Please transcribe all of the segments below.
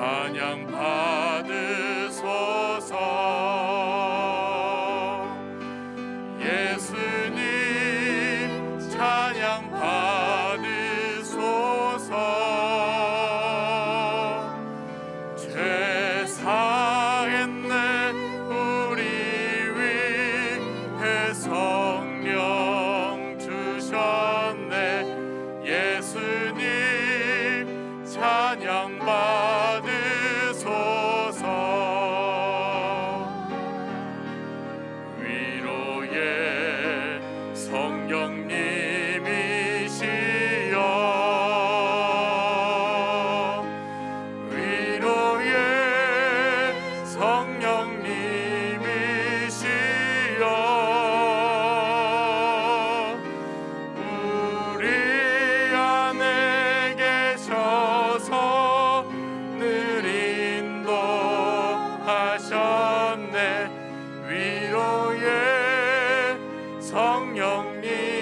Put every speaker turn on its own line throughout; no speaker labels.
찬양 받으소서. 예수님 찬양 받으소서. 죄 사했네 우리 위해 성령 주셨네. 예수님 찬양 받으소서. 위로의 성령님이시여, 위로의 성령님이시여, 우리 안에 계셔서 늘 인도하셨네. 위로의 성령님이시여.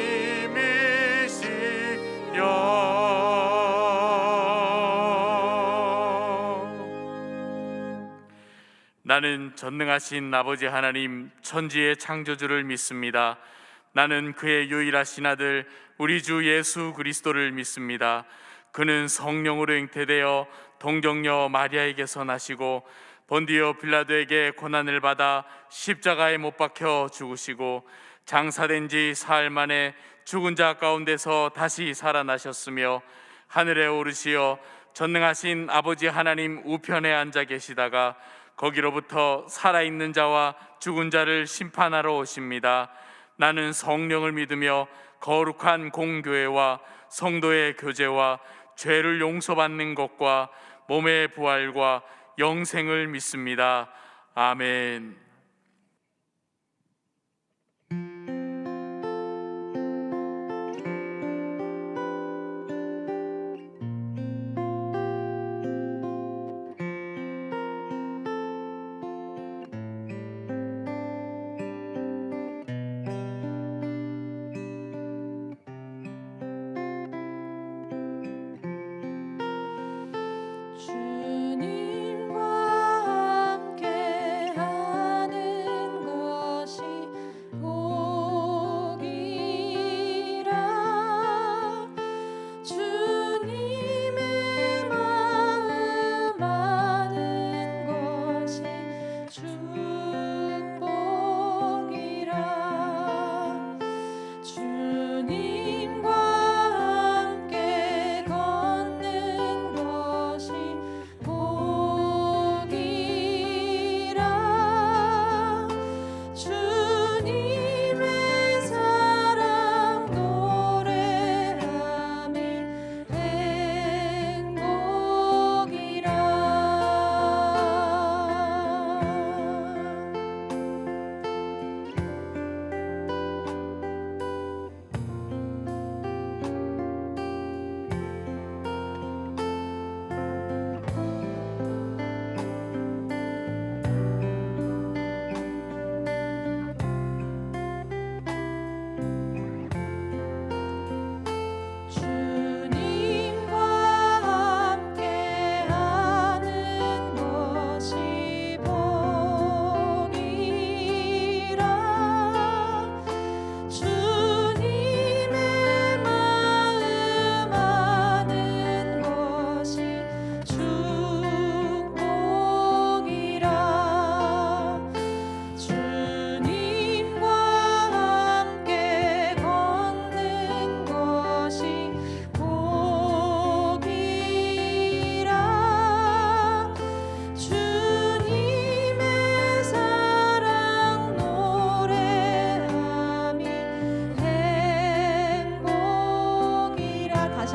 나는 전능하신 아버지 하나님 천지의 창조주를 믿습니다. 나는 그의 유일하신 아들 우리 주 예수 그리스도를 믿습니다. 그는 성령으로 잉태되어 동정녀 마리아에게서 나시고 본디오 빌라도에게 고난을 받아 십자가에 못 박혀 죽으시고 장사된 지 사흘 만에 죽은 자 가운데서 다시 살아나셨으며 하늘에 오르시어 전능하신 아버지 하나님 우편에 앉아 계시다가 거기로부터 살아있는 자와 죽은 자를 심판하러 오십니다. 나는 성령을 믿으며 거룩한 공교회와 성도의 교제와 죄를 용서받는 것과 몸의 부활과 영생을 믿습니다. 아멘.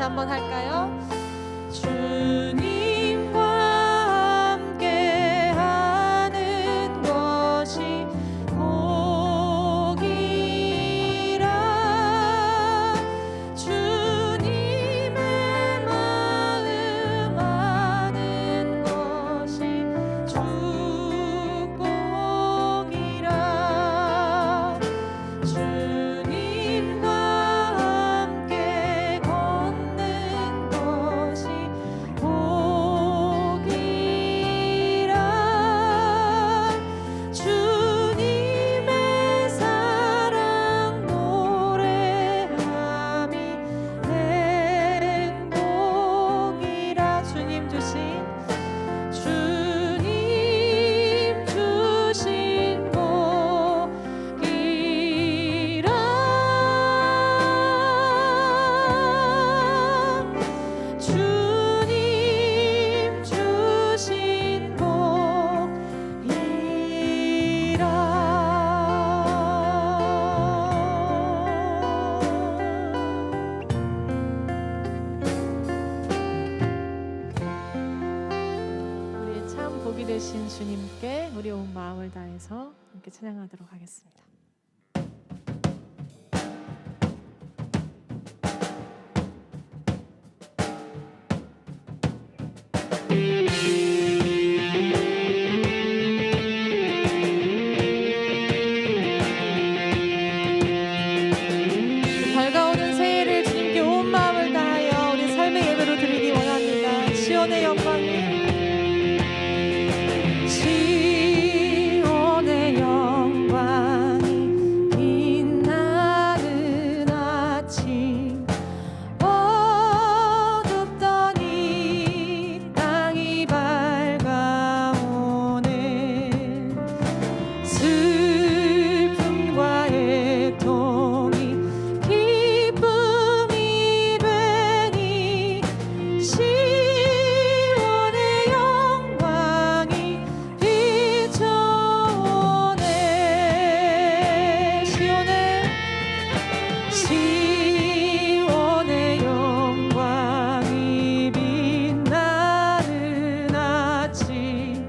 한번 할까요? 주님과 함께 하는 것이 복이라. 주님의 마음 아는 것이 축복이라. 주님과 함께 걷는 것이 복이라. 되신 주님께 우리 온 마음을 다해서 함께 찬양하도록 하겠습니다. 밝아오는 새해를 주님께 온 마음을 다하여 우리 삶의 예배로 드리기 원합니다. 시온의 영광이 시온의 영광이 빛나는 아침 어둡던 이 땅이 밝아오네 슬픔과 애통이 기쁨이 되니 시온의 영광이 비춰오네 시온의 영광이 빛나는 아침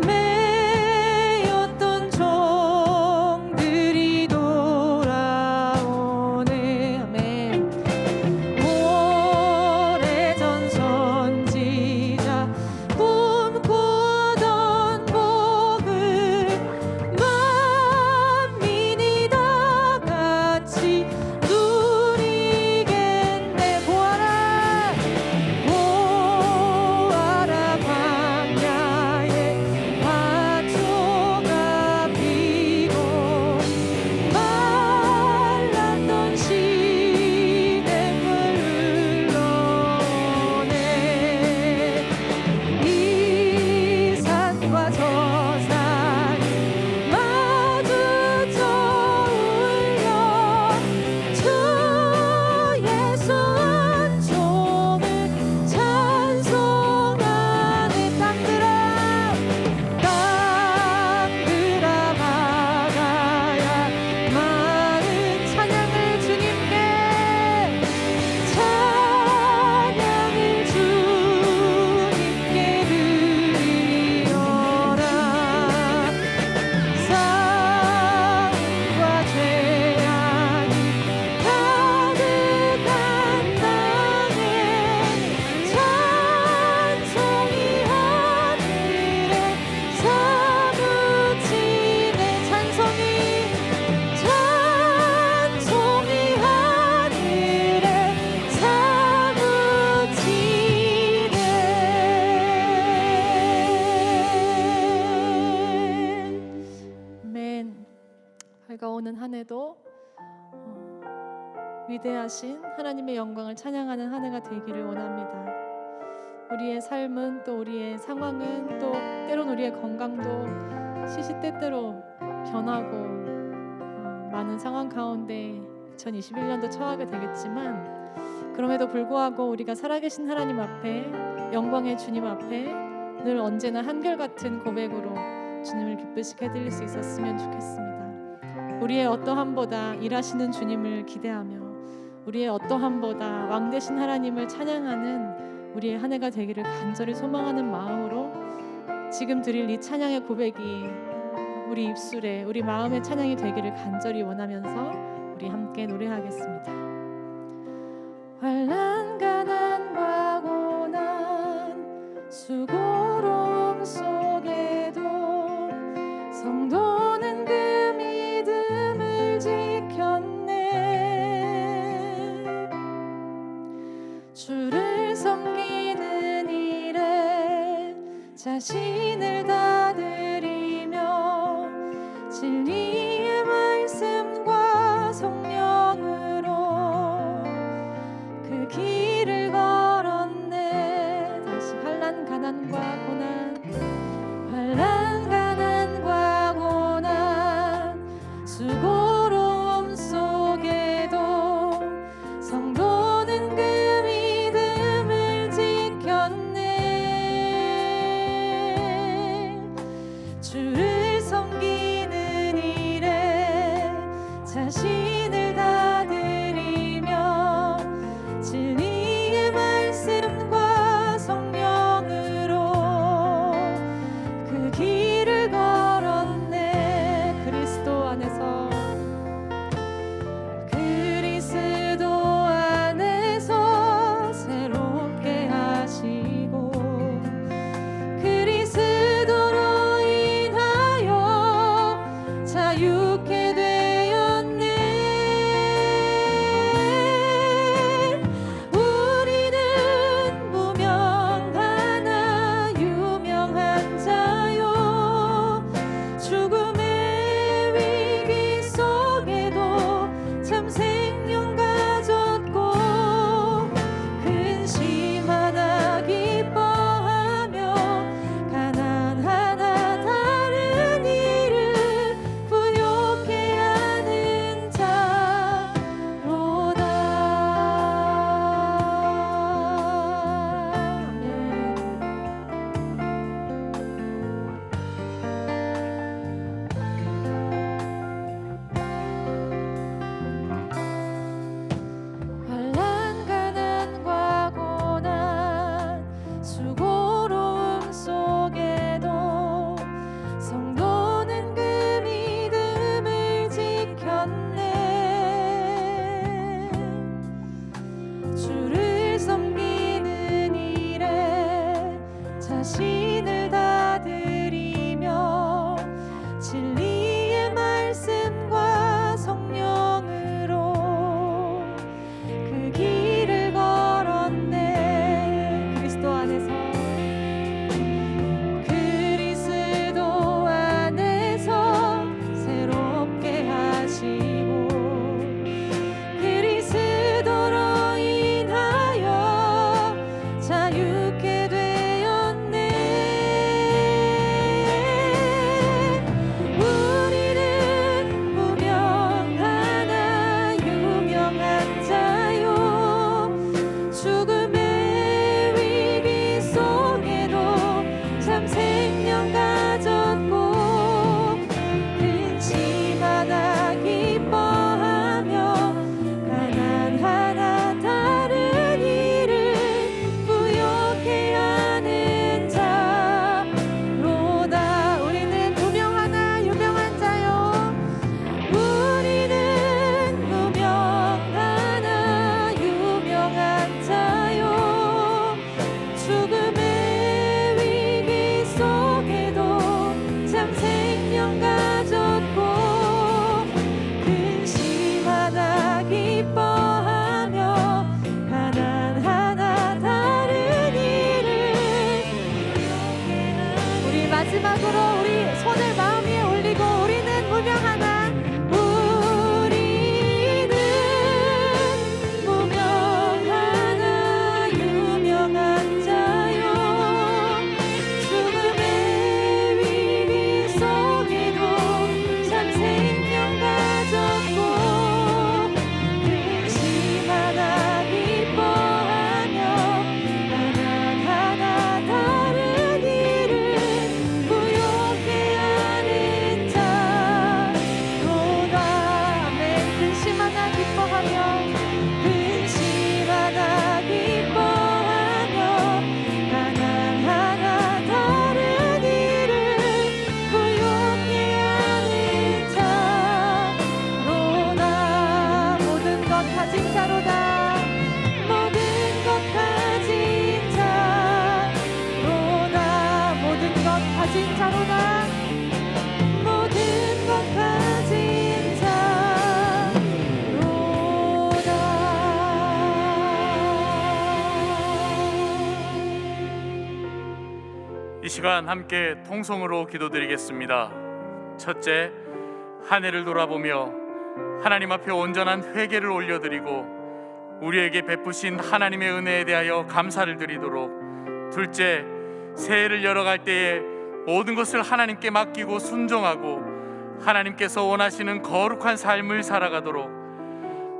매였던 종들이 돌아오네 아멘 오래전 선지자 꿈꾸던 복을 만민이 다 같이 누리겠네 보아라 광야에 화초가 피고 말랐던 시냇물 흘러오네 이 산과 저 산이 마주쳐 울려 주 예수 한 종을 찬송하네 땅들아 바다야 많은 찬양을 주님께 드리어라 사랑과 죄악이 가득한 땅에 찬송이 하늘에 사무치네 찬송이 하늘에 사무치네 아멘. 밝아오는 한 해도 위대하신 하나님의 영광을 찬양하는 한 해가 되기를 원합니다. 우리의 삶은 또 우리의 상황은 또 때론 우리의 건강도 시시때때로 변하고 많은 상황 가운데 2021년도 처하게 되겠지만 그럼에도 불구하고 우리가 살아계신 하나님 앞에 영광의 주님 앞에 늘 언제나 한결같은 고백으로 주님을 기쁘시게 해드릴 수 있었으면 좋겠습니다. 우리의 어떠함보다 일하시는 주님을 기대하며 우리의 어떠함보다 왕 되신 하나님을 찬양하는 우리의 한 해가 되기를 간절히 소망하는 마음으로 지금 드릴 이 찬양의 고백이 우리 입술에 우리 마음의 찬양이 되기를 간절히 원하면서 우리 함께 노래하겠습니다. 환난 가난과 고난 수고로움 속에도 성도는 그 믿음을 지켰네 주를 섬기는 일에 자신을 다 드리며 진리의 말씀과 성령으로 그 길을 걸었네 다시 환난 가난과 고난 환난 가난과 고난 수고로움 속에도 성도는 그 믿음을 지켰네 자유케 되었네. 우리는 무명하나 유명한 자요. 죽음의 위기 속에도 참 생명 가졌고 근심하다 기뻐하며 가난하나 다른 일을 부욕해 하는 자로다. 우리는 무명하나 유명한 자요. 우리는 무명하나 유명한 자요. 죽음의 위기 속에도 참 생명 가졌고 근심하다 기뻐하며 가난하나 다른 일을 우리 마지막으로 우리 손을 마음 위에 올리고 우리는 무명하나 우리는 무명하나 유명한 자요. 죽음의 위기 속에도 참 생명 가졌고 근심하다 기뻐하며 가난하나 다른 일을 부욕해 하는 자로다. 아멘. 근심하다 기뻐하며 근심하다 기뻐하며 가난하나 다른 일을 부욕해 하는 자로다. 모든 것 가진 자로다. 모든 것 가진 자로다. 모든 것 가진 자로다. 모든 것 가진 자로다.
이 시간 함께 통성으로 기도드리겠습니다. 첫째, 한 해를 돌아보며 하나님 앞에 온전한 회개를 올려드리고 우리에게 베푸신 하나님의 은혜에 대하여 감사를 드리도록. 둘째, 새해를 열어갈 때에 모든 것을 하나님께 맡기고 순종하고 하나님께서 원하시는 거룩한 삶을 살아가도록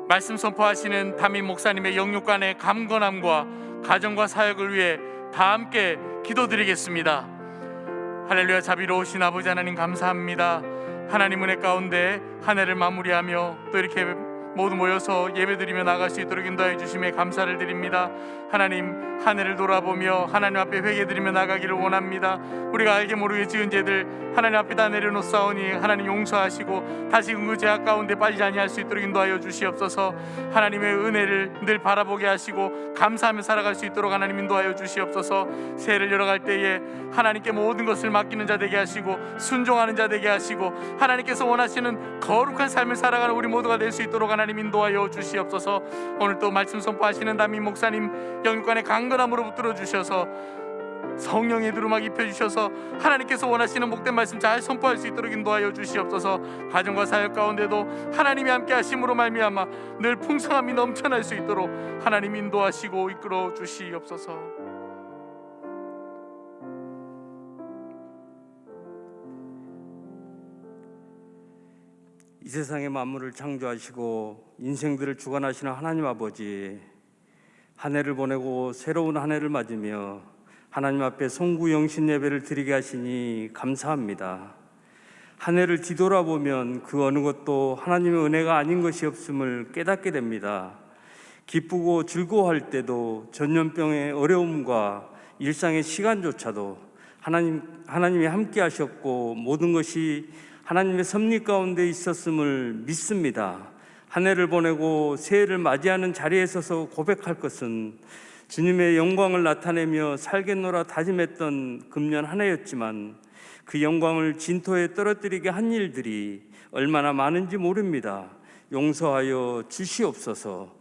말씀 선포하시는 담임 목사님의 영육간의 감건함과 가정과 사역을 위해 다 함께 기도드리겠습니다. 할렐루야. 자비로우신 아버지 하나님 감사합니다. 하나님 은혜 가운데 한 해를 마무리하며 또 이렇게 모두 모여서 예배드리며 나갈 수 있도록 인도하여 주심에 감사를 드립니다. 하나님, 한 해를 돌아보며 하나님 앞에 회개드리며 나가기를 원합니다. 우리가 알게 모르게 지은 죄들 하나님 앞에 다 내려놓사오니 하나님 용서하시고 다시금 그 죄악 가운데 빠지지 아니할 수 있도록 인도하여 주시옵소서. 하나님의 은혜를 늘 바라보게 하시고 감사하며 살아갈 수 있도록 하나님 인도하여 주시옵소서. 새해를 열어갈 때에 하나님께 모든 것을 맡기는 자 되게 하시고 순종하는 자 되게 하시고 하나님께서 원하시는 거룩한 삶을 살아가는 우리 모두가 될 수 있도록 하나님 인도하여 주시옵소서. 오늘 또 말씀 선포하시는 담임 목사님 영육간의 강건함으로 붙들어 주셔서 성령의 두루마기 입혀주셔서 하나님께서 원하시는 복된 말씀 잘 선포할 수 있도록 인도하여 주시옵소서. 가정과 사역 가운데도 하나님이 함께 하심으로 말미암아 늘 풍성함이 넘쳐날 수 있도록 하나님 인도하시고 이끌어 주시옵소서.
이 세상의 만물을 창조하시고 인생들을 주관하시는 하나님 아버지, 한 해를 보내고 새로운 한 해를 맞으며 하나님 앞에 송구영신 예배를 드리게 하시니 감사합니다. 한 해를 뒤돌아보면 그 어느 것도 하나님의 은혜가 아닌 것이 없음을 깨닫게 됩니다. 기쁘고 즐거워할 때도 전염병의 어려움과 일상의 시간조차도 하나님이 함께 하셨고 모든 것이 하나님의 섭리 가운데 있었음을 믿습니다. 한 해를 보내고 새해를 맞이하는 자리에 서서 고백할 것은 주님의 영광을 나타내며 살겠노라 다짐했던 금년 한 해였지만 그 영광을 진토에 떨어뜨리게 한 일들이 얼마나 많은지 모릅니다. 용서하여 주시옵소서.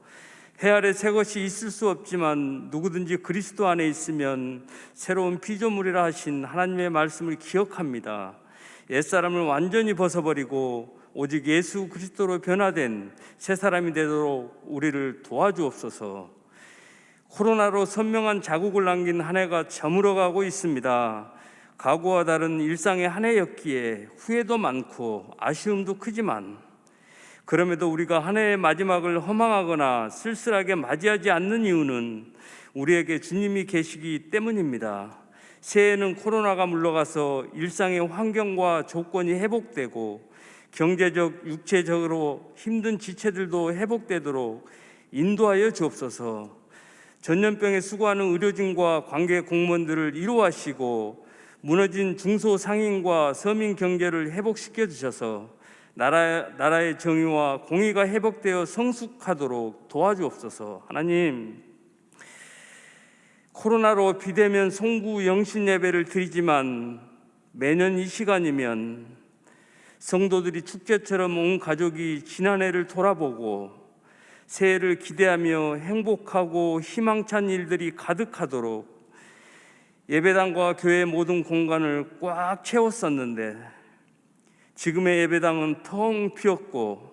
해 아래 새 것이 있을 수 없지만 누구든지 그리스도 안에 있으면 새로운 피조물이라 하신 하나님의 말씀을 기억합니다. 옛사람을 완전히 벗어버리고 오직 예수 그리스도로 변화된 새 사람이 되도록 우리를 도와주옵소서. 코로나로 선명한 자국을 남긴 한 해가 저물어가고 있습니다. 과거와 다른 일상의 한 해였기에 후회도 많고 아쉬움도 크지만 그럼에도 우리가 한 해의 마지막을 허망하거나 쓸쓸하게 맞이하지 않는 이유는 우리에게 주님이 계시기 때문입니다. 새해에는 코로나가 물러가서 일상의 환경과 조건이 회복되고 경제적, 육체적으로 힘든 지체들도 회복되도록 인도하여 주옵소서. 전염병에 수고하는 의료진과 관계 공무원들을 위로하시고 무너진 중소상인과 서민 경제를 회복시켜 주셔서 나라의 정의와 공의가 회복되어 성숙하도록 도와주옵소서. 하나님, 코로나로 비대면 송구 영신 예배를 드리지만 매년 이 시간이면 성도들이 축제처럼 온 가족이 지난해를 돌아보고 새해를 기대하며 행복하고 희망찬 일들이 가득하도록 예배당과 교회 모든 공간을 꽉 채웠었는데 지금의 예배당은 텅 비었고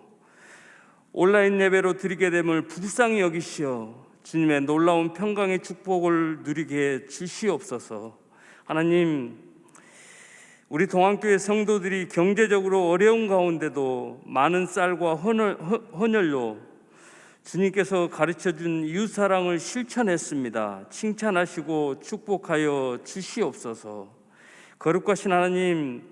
온라인 예배로 드리게 됨을 불쌍히 여기시어 주님의 놀라운 평강의 축복을 누리게 주시옵소서. 하나님, 우리 동안교회 성도들이 경제적으로 어려운 가운데도 많은 쌀과 헌혈로 주님께서 가르쳐준 이웃사랑을 실천했습니다. 칭찬하시고 축복하여 주시옵소서. 거룩하신 하나님,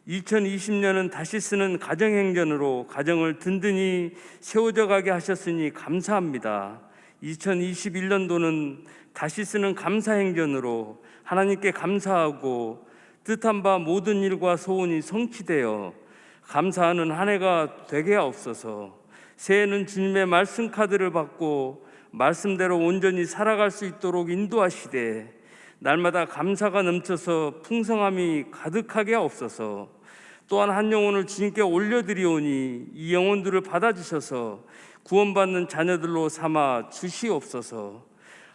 2020년은 다시 쓰는 가정행전으로 가정을 든든히 세워져 가게 하셨으니 감사합니다. 2021년도는 다시 쓰는 감사행전으로 하나님께 감사하고 뜻한 바 모든 일과 소원이 성취되어 감사하는 한 해가 되게 하옵소서. 새해는 주님의 말씀 카드를 받고 말씀대로 온전히 살아갈 수 있도록 인도하시되 날마다 감사가 넘쳐서 풍성함이 가득하게 하옵소서. 또한 한 영혼을 주님께 올려드리오니 이 영혼들을 받아주셔서 구원받는 자녀들로 삼아 주시옵소서.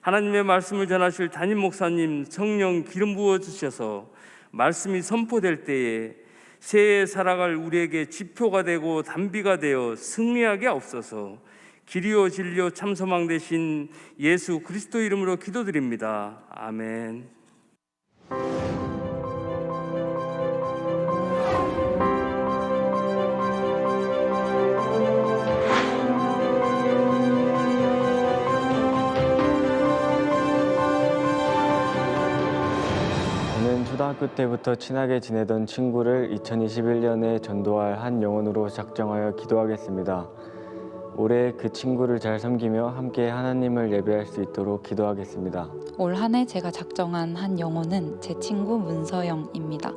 하나님의 말씀을 전하실 담임 목사님 성령 기름 부어 주셔서 말씀이 선포될 때에 새해에 살아갈 우리에게 지표가 되고 단비가 되어 승리하게 하옵소서. 길이요 진리요 참소망 되신 예수 그리스도 이름으로 기도드립니다. 아멘.
저는 초등학교 때부터 친하게 지내던 친구를 2021년에 전도할 한 영혼으로 작정하여 기도하겠습니다. 올해 그 친구를 잘 섬기며 함께 하나님을 예배할 수 있도록 기도하겠습니다.
올 한 해 제가 작정한 한 영혼은 제 친구 문서영입니다.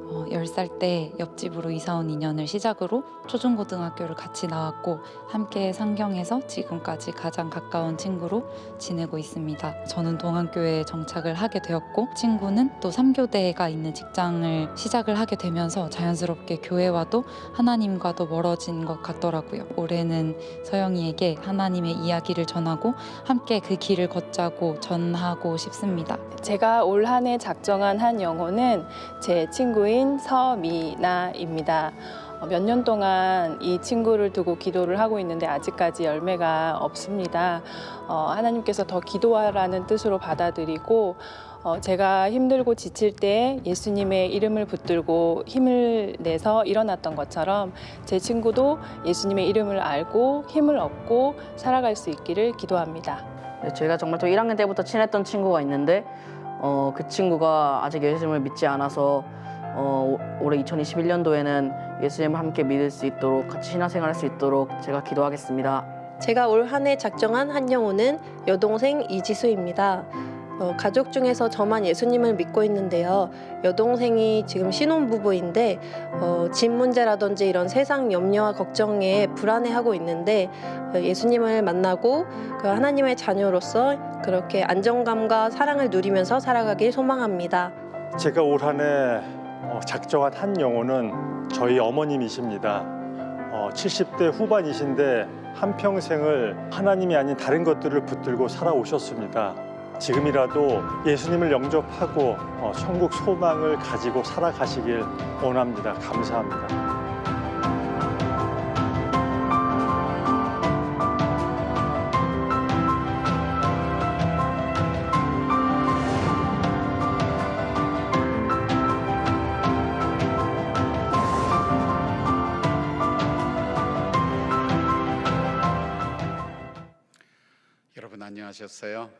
10살 때 옆집으로 이사 온 인연을 시작으로 초중고등학교를 같이 나왔고 함께 상경해서 지금까지 가장 가까운 친구로 지내고 있습니다. 저는 동안교회에 정착을 하게 되었고 친구는 또 3교대가 있는 직장을 시작을 하게 되면서 자연스럽게 교회와도 하나님과도 멀어진 것 같더라고요. 올해는 서영이에게 하나님의 이야기를 전하고 함께 그 길을 걷자고 전하고 싶습니다.
제가 올 한 해 작정한 한 영혼은 제 친구인 서미나입니다. 몇 년 동안 이 친구를 두고 기도를 하고 있는데 아직까지 열매가 없습니다. 하나님께서 더 기도하라는 뜻으로 받아들이고 제가 힘들고 지칠 때 예수님의 이름을 붙들고 힘을 내서 일어났던 것처럼 제 친구도 예수님의 이름을 알고 힘을 얻고 살아갈 수 있기를 기도합니다.
제가 정말 또 1학년 때부터 친했던 친구가 있는데 그 친구가 아직 예수님을 믿지 않아서 올해 2021년도에는 예수님을 함께 믿을 수 있도록 같이 신앙생활할 수 있도록 제가 기도하겠습니다.
제가 올 한 해 작정한 한 영혼은 여동생 이지수입니다. 가족 중에서 저만 예수님을 믿고 있는데요. 여동생이 지금 신혼부부인데 집 문제라든지 이런 세상 염려와 걱정에 불안해하고 있는데 예수님을 만나고 그 하나님의 자녀로서 그렇게 안정감과 사랑을 누리면서 살아가길 소망합니다.
제가 올 한 해 작정한 한 영혼은 저희 어머님이십니다. 70대 후반이신데 한평생을 하나님이 아닌 다른 것들을 붙들고 살아오셨습니다. 지금이라도 예수님을 영접하고 천국 소망을 가지고 살아가시길 원합니다. 감사합니다.
안녕하셨어요?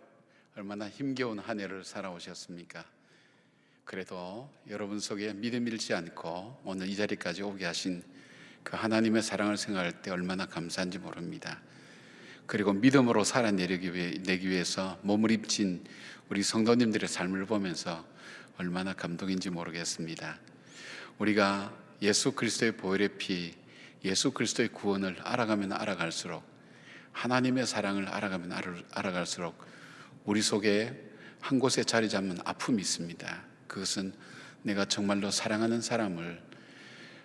얼마나 힘겨운 한 해를 살아오셨습니까? 그래도 여러분 속에 믿음 잃지 않고 오늘 이 자리까지 오게 하신 그 하나님의 사랑을 생각할 때 얼마나 감사한지 모릅니다. 그리고 믿음으로 살아내기 위해서 몸을 입힌 우리 성도님들의 삶을 보면서 얼마나 감동인지 모르겠습니다. 우리가 예수 그리스도의 보혈의 피, 예수 그리스도의 구원을 알아가면 알아갈수록, 하나님의 사랑을 알아가면 알아갈수록 우리 속에 한 곳에 자리 잡는 아픔이 있습니다. 그것은 내가 정말로 사랑하는 사람을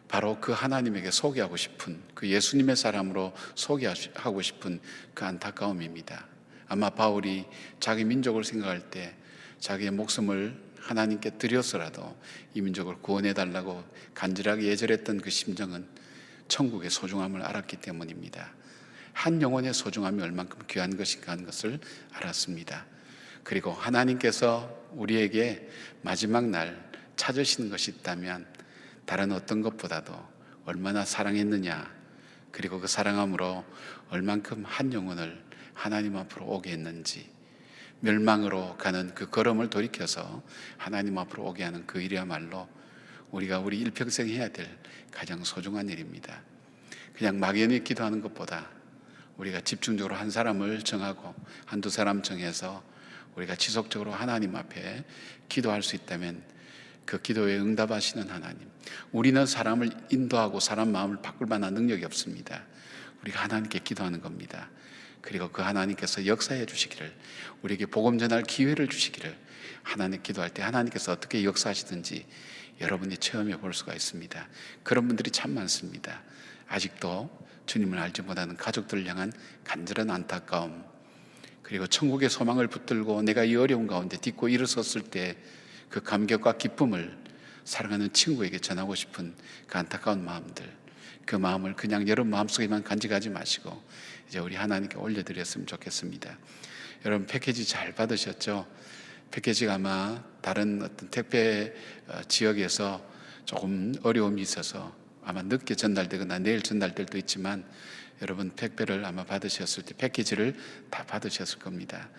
바로 그 하나님에게 소개하고 싶은, 그 예수님의 사람으로 소개하고 싶은 그 안타까움입니다. 아마 바울이 자기 민족을 생각할 때 자기의 목숨을 하나님께 드려서라도 이 민족을 구원해달라고 간절하게 예절했던 그 심정은 천국의 소중함을 알았기 때문입니다. 한 영혼의 소중함이 얼만큼 귀한 것인가 하는 것을 알았습니다. 그리고 하나님께서 우리에게 마지막 날 찾으시는 것이 있다면 다른 어떤 것보다도 얼마나 사랑했느냐, 그리고 그 사랑함으로 얼만큼 한 영혼을 하나님 앞으로 오게 했는지, 멸망으로 가는 그 걸음을 돌이켜서 하나님 앞으로 오게 하는 그 일이야말로 우리가 우리 일평생 해야 될 가장 소중한 일입니다. 그냥 막연히 기도하는 것보다 우리가 집중적으로 한 사람을 정하고 한두 사람 정해서 우리가 지속적으로 하나님 앞에 기도할 수 있다면 그 기도에 응답하시는 하나님, 우리는 사람을 인도하고 사람 마음을 바꿀 만한 능력이 없습니다. 우리가 하나님께 기도하는 겁니다. 그리고 그 하나님께서 역사해 주시기를, 우리에게 복음 전할 기회를 주시기를, 하나님 기도할 때 하나님께서 어떻게 역사하시든지 여러분이 체험해 볼 수가 있습니다. 그런 분들이 참 많습니다. 아직도 주님을 알지 못하는 가족들을 향한 간절한 안타까움, 그리고 천국의 소망을 붙들고 내가 이 어려운 가운데 딛고 일어섰을 때 그 감격과 기쁨을 사랑하는 친구에게 전하고 싶은 그 안타까운 마음들, 그 마음을 그냥 여러분 마음속에만 간직하지 마시고 이제 우리 하나님께 올려드렸으면 좋겠습니다. 여러분 패키지 잘 받으셨죠? 패키지가 아마 다른 어떤 택배 지역에서 조금 어려움이 있어서 아마 늦게 전달되거나 내일 전달될 수도 있지만 여러분 택배를 아마 받으셨을 때 패키지를 다 받으셨을 겁니다.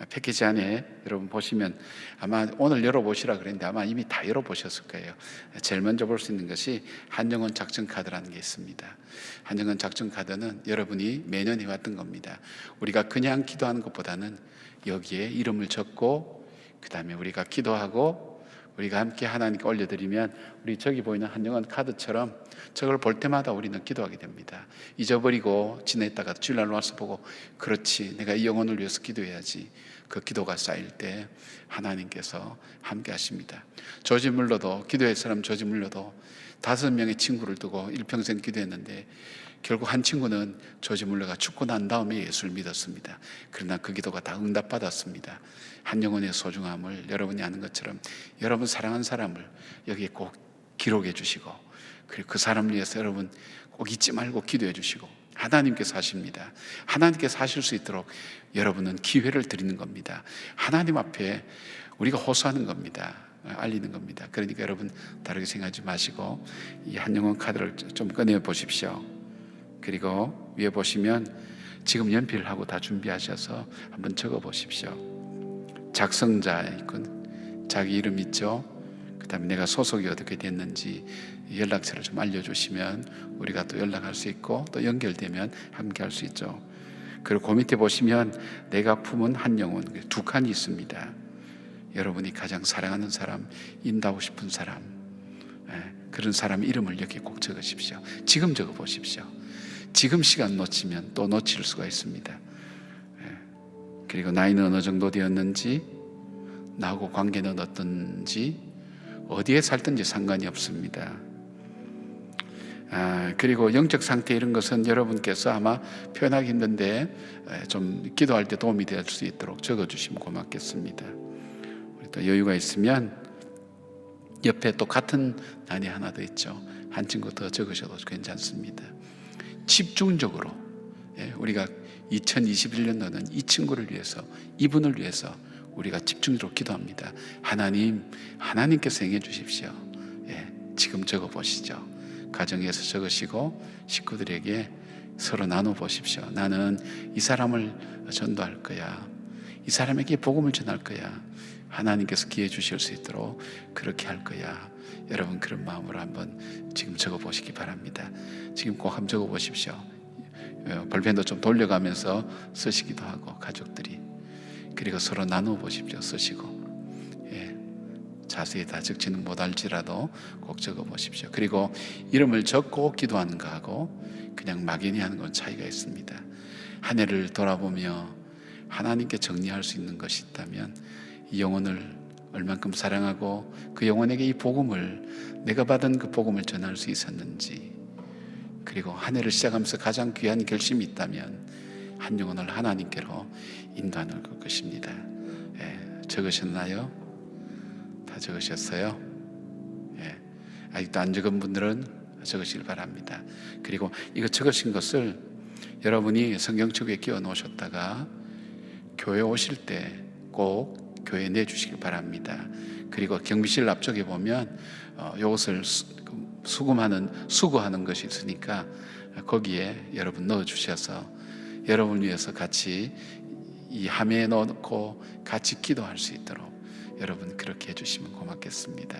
패키지 안에 여러분 보시면 아마 오늘 열어보시라 그랬는데 아마 이미 다 열어보셨을 거예요. 제일 먼저 볼 수 있는 것이 한영원 작전 카드라는 게 있습니다. 한영원 작전 카드는 여러분이 매년 해왔던 겁니다. 우리가 그냥 기도하는 것보다는 여기에 이름을 적고 그 다음에 우리가 기도하고 우리가 함께 하나님께 올려드리면 우리 저기 보이는 한영원 카드처럼 저걸 볼 때마다 우리는 기도하게 됩니다. 잊어버리고 지냈다가 주일날 와서 보고 그렇지, 내가 이 영혼을 위해서 기도해야지. 그 기도가 쌓일 때 하나님께서 함께 하십니다. 조지 물러도, 기도의 사람 조지 물러도 5명의 친구를 두고 일평생 기도했는데 결국 한 친구는 조지 물러가 죽고 난 다음에 예수를 믿었습니다. 그러나 그 기도가 다 응답받았습니다. 한 영혼의 소중함을 여러분이 아는 것처럼 여러분 사랑한 사람을 여기에 꼭 기록해 주시고, 그리고 그 사람을 위해서 여러분 꼭 잊지 말고 기도해 주시고, 하나님께서 하십니다. 하나님께서 하실 수 있도록 여러분은 기회를 드리는 겁니다. 하나님 앞에 우리가 호소하는 겁니다. 알리는 겁니다. 그러니까 여러분 다르게 생각하지 마시고 이 한영원 카드를 좀 꺼내 보십시오. 그리고 위에 보시면 지금 연필을 하고 다 준비하셔서 한번 적어 보십시오. 작성자 있고 자기 이름 있죠. 그 다음에 내가 소속이 어떻게 됐는지 연락처를 좀 알려주시면 우리가 또 연락할 수 있고 또 연결되면 함께 할 수 있죠. 그리고 그 밑에 보시면 내가 품은 한 영혼 2칸이 있습니다. 여러분이 가장 사랑하는 사람, 인도하고 싶은 사람, 그런 사람 이름을 여기 꼭 적으십시오. 지금 적어 보십시오. 지금 시간 놓치면 또 놓칠 수가 있습니다. 그리고 나이는 어느 정도 되었는지, 나하고 관계는 어떤지, 어디에 살든지 상관이 없습니다. 그리고 영적 상태 이런 것은 여러분께서 아마 표현하기 힘든데 좀 기도할 때 도움이 될 수 있도록 적어주시면 고맙겠습니다. 우리 또 여유가 있으면 옆에 또 같은 난이 하나 더 있죠. 한 친구 더 적으셔도 괜찮습니다. 집중적으로 우리가 2021년도는 이 친구를 위해서, 이분을 위해서 우리가 집중적으로 기도합니다. 하나님께서 행해 주십시오. 지금 적어 보시죠. 가정에서 적으시고 식구들에게 서로 나눠 보십시오. 나는 이 사람을 전도할 거야. 이 사람에게 복음을 전할 거야. 하나님께서 기회 주실 수 있도록 그렇게 할 거야. 여러분 그런 마음으로 한번 지금 적어 보시기 바랍니다. 지금 꼭 한번 적어 보십시오. 볼펜도 좀 돌려가면서 쓰시기도 하고 가족들이, 그리고 서로 나누어 보십시오. 쓰시고 자세히 다 적지는 못할지라도 꼭 적어 보십시오. 그리고 이름을 적고 기도하는 거하고 그냥 막연히 하는 건 차이가 있습니다. 한 해를 돌아보며 하나님께 정리할 수 있는 것이 있다면 이 영혼을 얼만큼 사랑하고 그 영혼에게 이 복음을, 내가 받은 그 복음을 전할 수 있었는지, 그리고 한 해를 시작하면서 가장 귀한 결심이 있다면 한 영혼을 하나님께로 인도하는 것입니다. 적으셨나요? 다 적으셨어요? 아직도 안 적은 분들은 적으시길 바랍니다. 그리고 이거 적으신 것을 여러분이 성경책에 끼워 놓으셨다가 교회 오실 때 꼭 교회에 내주시길 바랍니다. 그리고 경비실 앞쪽에 보면 이것을 수거하는 것이 있으니까 거기에 여러분 넣어주셔서 여러분을 위해서 같이 이 함에 넣고 같이 기도할 수 있도록 여러분 그렇게 해주시면 고맙겠습니다.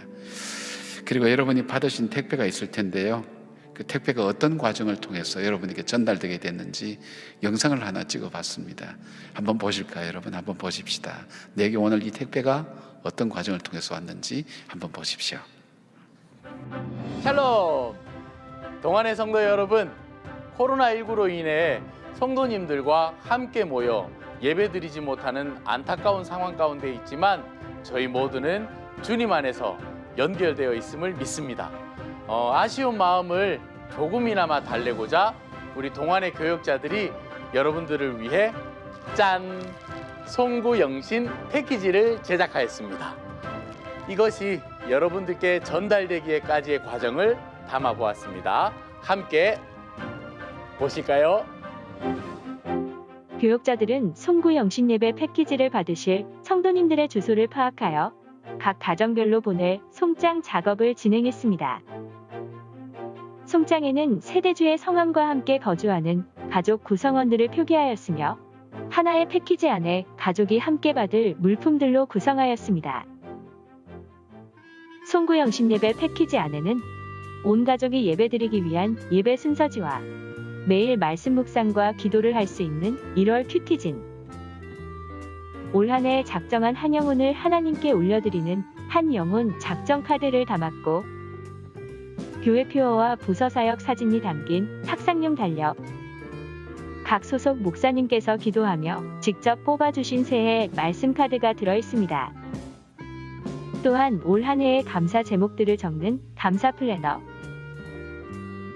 그리고 여러분이 받으신 택배가 있을 텐데요, 그 택배가 어떤 과정을 통해서 여러분에게 전달되게 됐는지 영상을 하나 찍어봤습니다. 한번 보실까요? 여러분 한번 보십시다. 내게 오늘 이 택배가 어떤 과정을 통해서 왔는지 한번 보십시오.
샬롬! 동안의 성도 여러분, 코로나19로 인해 성도님들과 함께 모여 예배드리지 못하는 안타까운 상황 가운데 있지만 저희 모두는 주님 안에서 연결되어 있음을 믿습니다. 아쉬운 마음을 조금이나마 달래고자 우리 동안의 교역자들이 여러분들을 위해 짠! 송구영신 패키지를 제작하였습니다. 이것이 여러분들께 전달되기까지의 과정을 담아보았습니다. 함께 보실까요?
교역자들은 송구영신 예배 패키지를 받으실 성도님들의 주소를 파악하여 각 가정별로 보낼 송장 작업을 진행했습니다. 송장에는 세대주의 성함과 함께 거주하는 가족 구성원들을 표기하였으며 하나의 패키지 안에 가족이 함께 받을 물품들로 구성하였습니다. 송구영신 예배 패키지 안에는 온 가족이 예배드리기 위한 예배 순서지와 매일 말씀 묵상과 기도를 할 수 있는 1월 큐티진, 올 한 해 작정한 한 영혼을 하나님께 올려드리는 한 영혼 작정 카드를 담았고, 교회 표어와 부서 사역 사진이 담긴 탁상용 달력, 각 소속 목사님께서 기도하며 직접 뽑아주신 새해 말씀 카드가 들어있습니다. 또한 올 한 해의 감사 제목들을 적는 감사 플래너,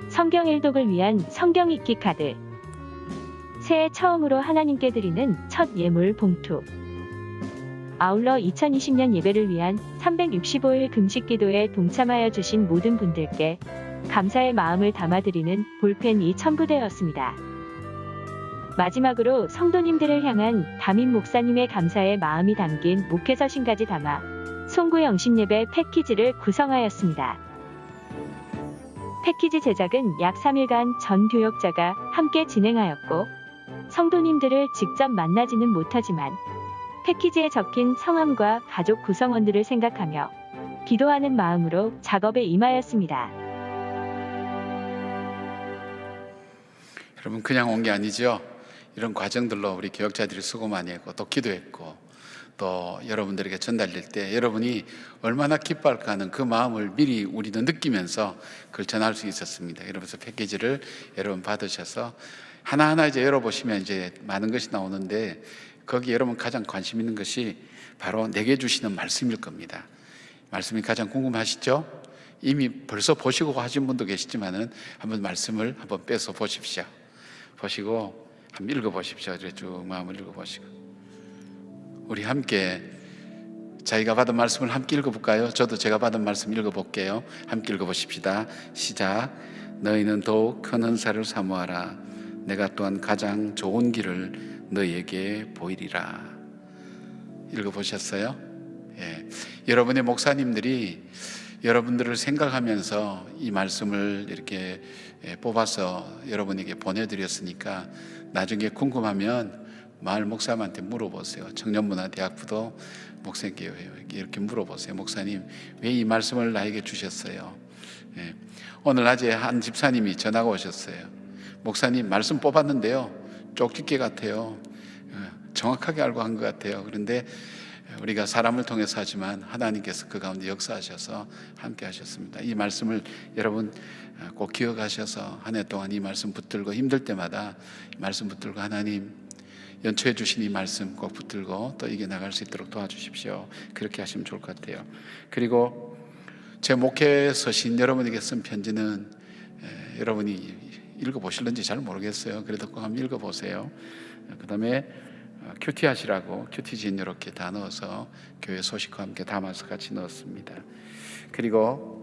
성경 일독을 위한 성경 읽기 카드, 새해 처음으로 하나님께 드리는 첫 예물 봉투, 아울러 2020년 예배를 위한 365일 금식 기도에 동참하여 주신 모든 분들께 감사의 마음을 담아드리는 볼펜이 첨부되었습니다. 마지막으로 성도님들을 향한 담임 목사님의 감사의 마음이 담긴 목회서신까지 담아 송구영신 예배 패키지를 구성하였습니다. 패키지 제작은 약 3일간 전 교역자가 함께 진행하였고, 성도님들을 직접 만나지는 못하지만 패키지에 적힌 성함과 가족 구성원들을 생각하며 기도하는 마음으로 작업에 임하였습니다.
여러분 그냥 온 게 아니죠. 이런 과정들로 우리 교역자들이 수고 많이 했고 또 기도했고 또 여러분들에게 전달될 때 여러분이 얼마나 기뻐할까 하는 그 마음을 미리 우리도 느끼면서 그걸 전할 수 있었습니다. 이러면서 패키지를 여러분 받으셔서 하나하나 이제 열어보시면 이제 많은 것이 나오는데, 거기 여러분 가장 관심 있는 것이 바로 내게 주시는 말씀일 겁니다. 말씀이 가장 궁금하시죠? 이미 벌써 보시고 하신 분도 계시지만은 한번 말씀을 한번 빼서 보십시오. 보시고 한번 읽어보십시오. 쭉 마음을 읽어보시고 우리 함께 자기가 받은 말씀을 함께 읽어볼까요? 저도 제가 받은 말씀 읽어볼게요. 함께 읽어보십시다. 시작. 너희는 더욱 큰 은사를 사모하라. 내가 또한 가장 좋은 길을 너희에게 보이리라. 읽어보셨어요? 예. 여러분의 목사님들이 여러분들을 생각하면서 이 말씀을 이렇게 뽑아서 여러분에게 보내드렸으니까 나중에 궁금하면 마을 목사님한테 물어보세요. 청년문화대학부도 목생교회요. 이렇게 물어보세요. 목사님, 왜 이 말씀을 나에게 주셨어요? 예. 오늘 낮에 한 집사님이 전화가 오셨어요. 목사님, 말씀 뽑았는데요, 쪽집게 같아요. 정확하게 알고 한 것 같아요. 그런데 우리가 사람을 통해서 하지만 하나님께서 그 가운데 역사하셔서 함께 하셨습니다. 이 말씀을 여러분 꼭 기억하셔서 한 해 동안 이 말씀 붙들고, 힘들 때마다 이 말씀 붙들고 하나님 연초해 주신 이 말씀 꼭 붙들고 또 이겨나갈 수 있도록 도와주십시오. 그렇게 하시면 좋을 것 같아요. 그리고 제 목회에 서신 여러분에게 쓴 편지는 여러분이 읽어보실는지 잘 모르겠어요. 그래도 꼭 한번 읽어보세요. 그 다음에 큐티 하시라고 큐티진 이렇게 다 넣어서 교회 소식과 함께 담아서 같이 넣었습니다. 그리고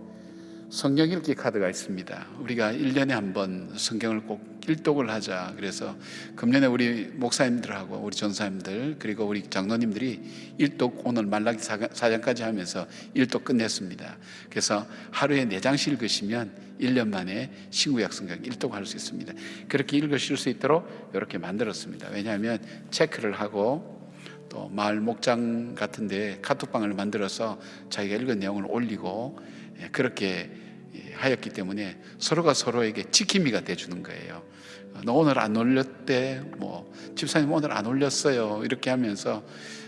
성경 읽기 카드가 있습니다. 우리가 1년에 한 번 성경을 꼭 일독을 하자. 그래서 금년에 우리 목사님들하고 우리 전사님들 그리고 우리 장로님들이 일독, 오늘 말라기 4장까지 하면서 일독 끝냈습니다. 그래서 하루에 4장씩 읽으시면 1년 만에 신구약 성경 일독할 수 있습니다. 그렇게 읽으실 수 있도록 이렇게 만들었습니다. 왜냐하면 체크를 하고 또 마을 목장 같은데 카톡방을 만들어서 자기가 읽은 내용을 올리고 그렇게 하였기 때문에 서로가 서로에게 지킴이가 돼주는 거예요. 너 오늘 안 올렸대, 뭐 집사님 오늘 안 올렸어요, 이렇게 하면서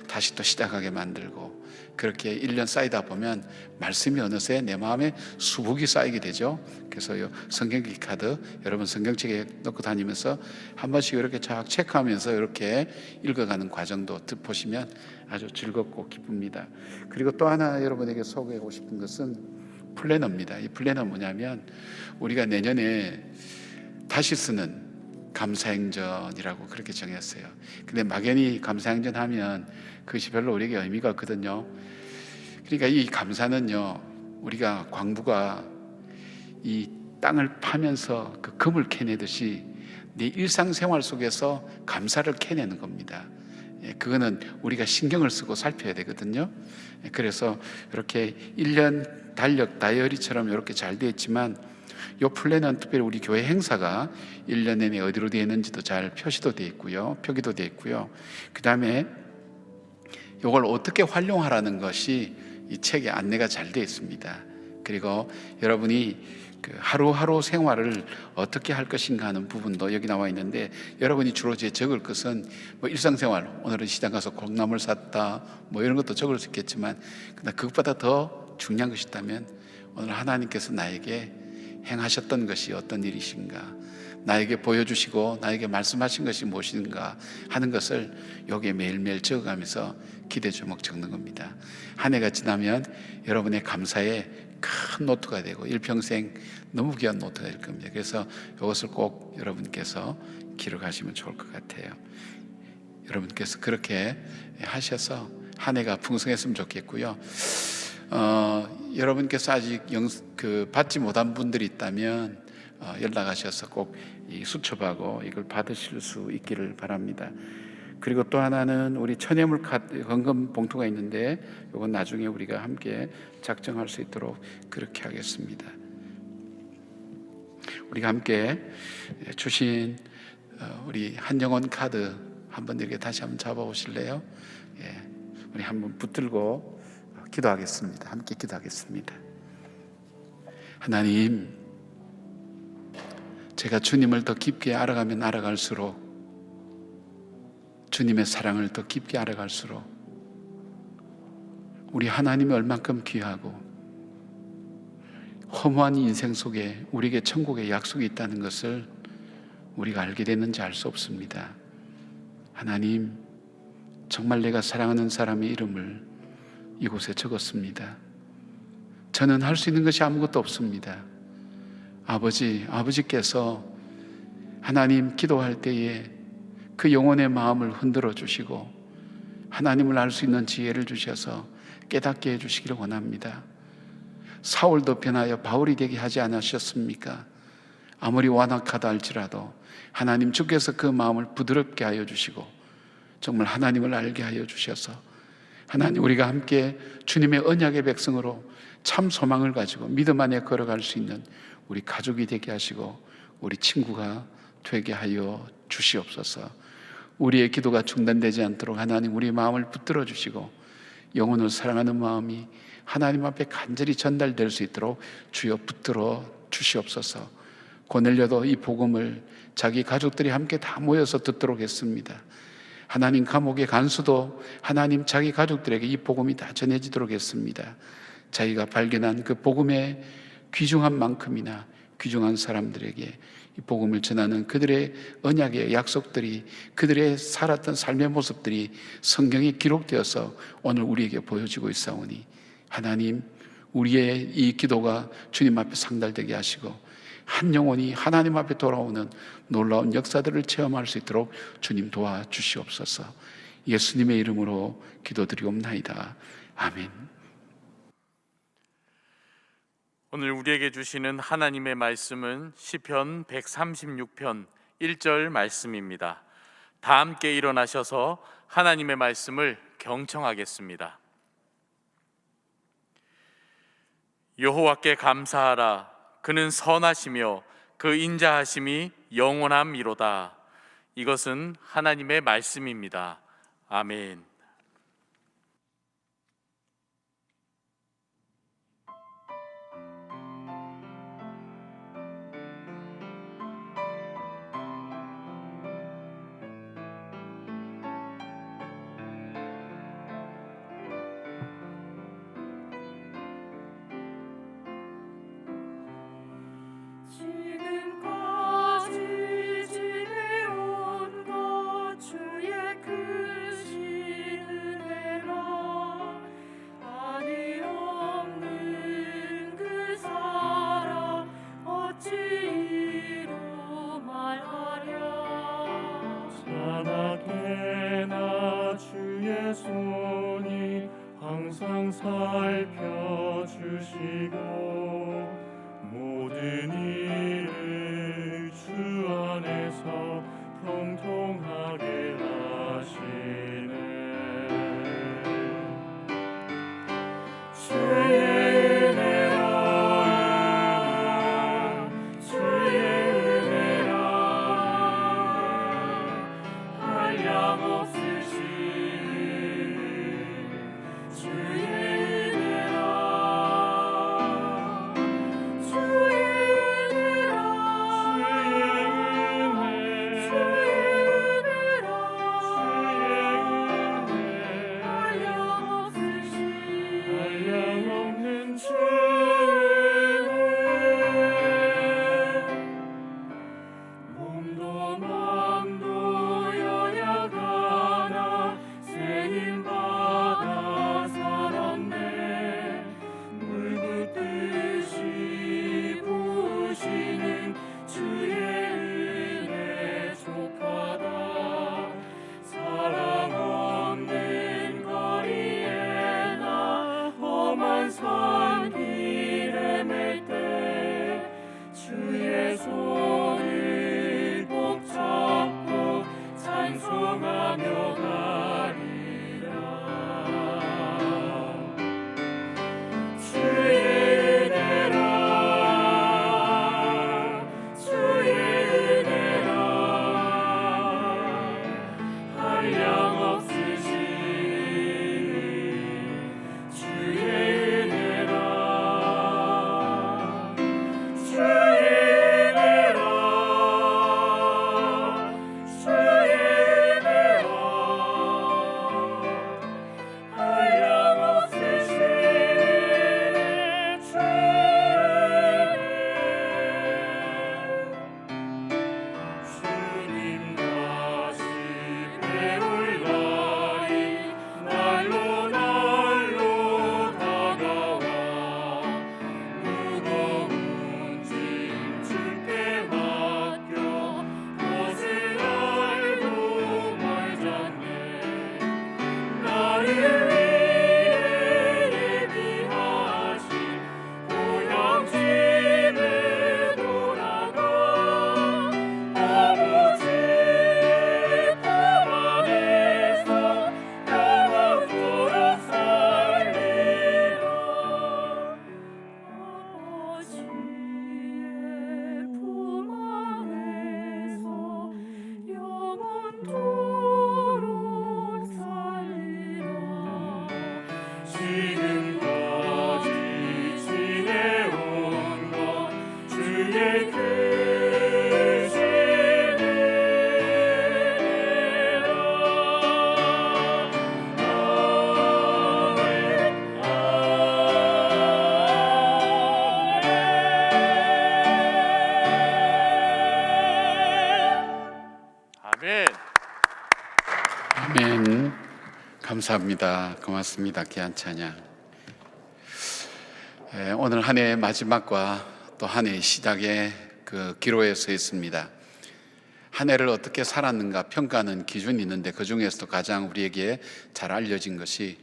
다시 또 시작하게 만들고, 그렇게 1년 쌓이다 보면 말씀이 어느새 내 마음에 수북이 쌓이게 되죠. 그래서 성경기 카드 여러분 성경책에 넣고 다니면서 한 번씩 이렇게 쫙 체크하면서 이렇게 읽어가는 과정도 보시면 아주 즐겁고 기쁩니다. 그리고 또 하나 여러분에게 소개하고 싶은 것은 플래너입니다. 이 플래너는 뭐냐면 우리가 내년에 다시 쓰는 감사행전이라고 그렇게 정했어요. 근데 막연히 감사행전 하면 그것이 별로 우리에게 의미가 없거든요. 그러니까 이 감사는요, 우리가 광부가 이 땅을 파면서 그 금을 캐내듯이 내 일상생활 속에서 감사를 캐내는 겁니다. 그거는 우리가 신경을 쓰고 살펴야 되거든요. 그래서 이렇게 1년 달력 다이어리처럼 이렇게 잘 되어 있지만 이 플랜은 특별히 우리 교회 행사가 1년 내내 어디로 되어 있는지도 잘 표시도 되어 있고요, 표기도 되어 있고요. 그 다음에 이걸 어떻게 활용하라는 것이 이 책에 안내가 잘 되어 있습니다. 그리고 여러분이 그 하루하루 생활을 어떻게 할 것인가 하는 부분도 여기 나와 있는데, 여러분이 주로 적을 것은 뭐 일상생활, 오늘은 시장 가서 콩나물 샀다, 뭐 이런 것도 적을 수 있겠지만, 그러나 그것보다 더 중요한 것이 있다면 오늘 하나님께서 나에게 행하셨던 것이 어떤 일이신가, 나에게 보여주시고 나에게 말씀하신 것이 무엇인가 하는 것을 여기에 매일매일 적어가면서 기대 제목 적는 겁니다. 한 해가 지나면 여러분의 감사에 큰 노트가 되고 일평생 너무 귀한 노트가 될 겁니다. 그래서 이것을 꼭 여러분께서 기록하시면 좋을 것 같아요. 여러분께서 그렇게 하셔서 한 해가 풍성했으면 좋겠고요. 여러분께서 아직 받지 못한 분들이 있다면 연락하셔서 꼭 이 수첩하고 이걸 받으실 수 있기를 바랍니다. 그리고 또 하나는 우리 천예물 카드 헌금 봉투가 있는데 이건 나중에 우리가 함께 작정할 수 있도록 그렇게 하겠습니다. 우리가 함께 주신 우리 한영원 카드 한번 이렇게 다시 한번 잡아보실래요? 예, 우리 한번 붙들고 기도하겠습니다. 함께 기도하겠습니다. 하나님, 제가 주님을 더 깊게 알아가면 알아갈수록, 주님의 사랑을 더 깊게 알아갈수록 우리 하나님이 얼만큼 귀하고 허무한 인생 속에 우리에게 천국의 약속이 있다는 것을 우리가 알게 됐는지 알 수 없습니다. 하나님, 정말 내가 사랑하는 사람의 이름을 이곳에 적었습니다. 저는 할 수 있는 것이 아무것도 없습니다. 아버지께서 하나님 기도할 때에 그 영혼의 마음을 흔들어 주시고 하나님을 알 수 있는 지혜를 주셔서 깨닫게 해주시기를 원합니다. 사울도 변하여 바울이 되게 하지 않으셨습니까? 아무리 완악하다 할지라도 하나님 주께서 그 마음을 부드럽게 하여 주시고 정말 하나님을 알게 하여 주셔서 하나님, 우리가 함께 주님의 언약의 백성으로 참 소망을 가지고 믿음 안에 걸어갈 수 있는 우리 가족이 되게 하시고 우리 친구가 되게 하여 주시옵소서. 우리의 기도가 중단되지 않도록 하나님 우리 마음을 붙들어 주시고 영혼을 사랑하는 마음이 하나님 앞에 간절히 전달될 수 있도록 주여 붙들어 주시옵소서. 고넬료도 이 복음을 자기 가족들이 함께 다 모여서 듣도록 했습니다. 하나님 감옥의 간수도 하나님 자기 가족들에게 이 복음이 다 전해지도록 했습니다. 자기가 발견한 그 복음의 귀중한 만큼이나 귀중한 사람들에게 이 복음을 전하는 그들의 언약의 약속들이, 그들의 살았던 삶의 모습들이 성경에 기록되어서 오늘 우리에게 보여지고 있사오니 하나님 우리의 이 기도가 주님 앞에 상달되게 하시고 한 영혼이 하나님 앞에 돌아오는 놀라운 역사들을 체험할 수 있도록 주님 도와주시옵소서. 예수님의 이름으로 기도드리옵나이다. 아멘.
오늘 우리에게 주시는 하나님의 말씀은 시편 136편 1절 말씀입니다. 다 함께 일어나셔서 하나님의 말씀을 경청하겠습니다. 여호와께 감사하라. 그는 선하시며 그 인자하심이 영원함이로다. 이것은 하나님의 말씀입니다. 아멘.
손이 항상 살펴주시고 모든 일을 주 안에서 형통하게 하시네. 주의 은혜라 주의 은혜라 한량없으신 주의 은혜라
감사합니다. 고맙습니다. 귀한 찬양. 오늘 한 해의 마지막과 또 한 해의 시작에 그 기로에 서 있습니다. 한 해를 어떻게 살았는가 평가하는 기준이 있는데 그 중에서도 가장 우리에게 잘 알려진 것이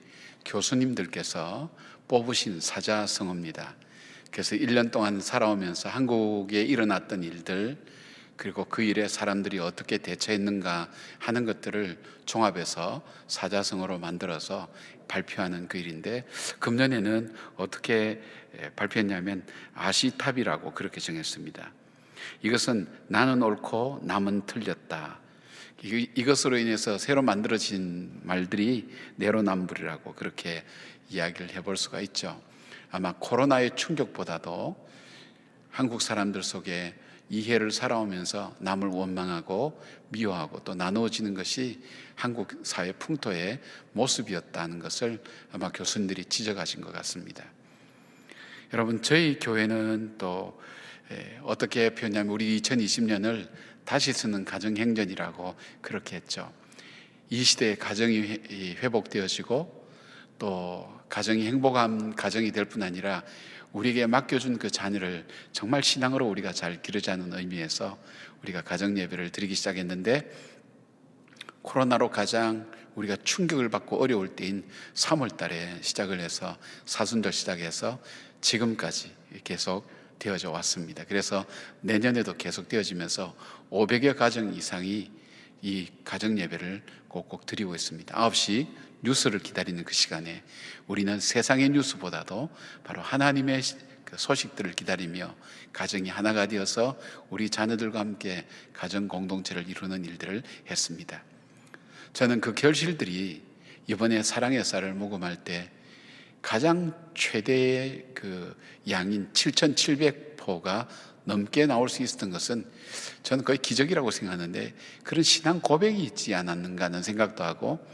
교수님들께서 뽑으신 사자성어입니다. 그래서 1년 동안 살아오면서 한국에 일어났던 일들, 그리고 그 일에 사람들이 어떻게 대처했는가 하는 것들을 종합해서 사자성어로 만들어서 발표하는 그 일인데, 금년에는 어떻게 발표했냐면 아시탑이라고 그렇게 정했습니다. 이것은 나는 옳고 남은 틀렸다. 이것으로 인해서 새로 만들어진 말들이 내로남불이라고 그렇게 이야기를 해볼 수가 있죠. 아마 코로나의 충격보다도 한국 사람들 속에 이해를 살아오면서 남을 원망하고 미워하고 또 나누어지는 것이 한국 사회 풍토의 모습이었다는 것을 아마 교수님들이 지적하신 것 같습니다. 여러분, 저희 교회는 또 어떻게 표현하면 우리 2020년을 다시 쓰는 가정행전이라고 그렇게 했죠. 이 시대에 가정이 회복되어지고 또 가정이 행복한 가정이 될 뿐 아니라 우리에게 맡겨준 그 자녀를 정말 신앙으로 우리가 잘 기르자는 의미에서 우리가 가정 예배를 드리기 시작했는데, 코로나로 가장 우리가 충격을 받고 어려울 때인 3월 달에 시작을 해서 사순절 시작해서 지금까지 계속 되어져 왔습니다. 그래서 내년에도 계속 되어지면서 500여 가정 이상이 이 가정 예배를 꼭꼭 드리고 있습니다. 9시 뉴스를 기다리는 그 시간에 우리는 세상의 뉴스보다도 바로 하나님의 그 소식들을 기다리며 가정이 하나가 되어서 우리 자녀들과 함께 가정 공동체를 이루는 일들을 했습니다. 저는 그 결실들이 이번에 사랑의 쌀을 모금할 때 가장 최대의 그 양인 7,700포가 넘게 나올 수 있었던 것은 저는 거의 기적이라고 생각하는데, 그런 신앙 고백이 있지 않았는가 하는 생각도 하고,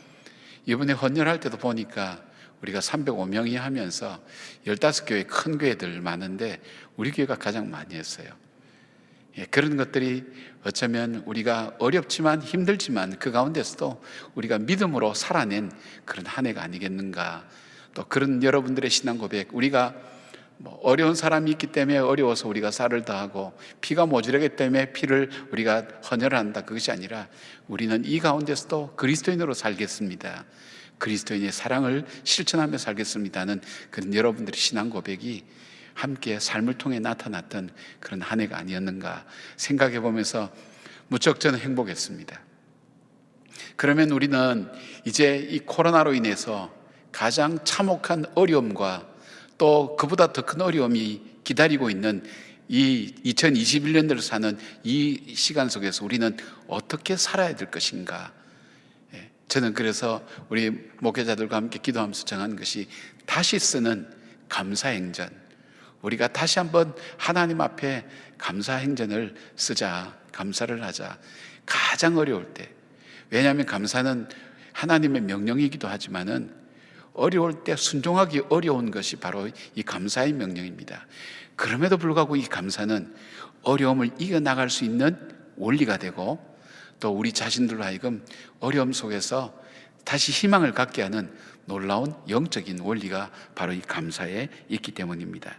이번에 헌혈할 때도 보니까 우리가 305명이 하면서 15교회 큰 교회들 많은데 우리 교회가 가장 많이 했어요. 그런 것들이 어쩌면 우리가 어렵지만 힘들지만 그 가운데서도 우리가 믿음으로 살아낸 그런 한 해가 아니겠는가. 또 그런 여러분들의 신앙 고백, 우리가 어려운 사람이 있기 때문에 어려워서 우리가 쌀을 더하고 피가 모자라기 때문에 피를 우리가 헌혈한다, 그것이 아니라 우리는 이 가운데서도 그리스도인으로 살겠습니다, 그리스도인의 사랑을 실천하며 살겠습니다는 그런 여러분들의 신앙 고백이 함께 삶을 통해 나타났던 그런 한 해가 아니었는가 생각해 보면서 무척 저는 행복했습니다. 그러면 우리는 이제 이 코로나로 인해서 가장 참혹한 어려움과 또 그보다 더 큰 어려움이 기다리고 있는 이 2021년대를 사는 이 시간 속에서 우리는 어떻게 살아야 될 것인가. 저는 그래서 우리 목회자들과 함께 기도하면서 정한 것이 다시 쓰는 감사행전, 우리가 다시 한번 하나님 앞에 감사행전을 쓰자, 감사를 하자. 가장 어려울 때, 왜냐하면 감사는 하나님의 명령이기도 하지만은 어려울 때 순종하기 어려운 것이 바로 이 감사의 명령입니다. 그럼에도 불구하고 이 감사는 어려움을 이겨나갈 수 있는 원리가 되고, 또 우리 자신들로 하여금 어려움 속에서 다시 희망을 갖게 하는 놀라운 영적인 원리가 바로 이 감사에 있기 때문입니다.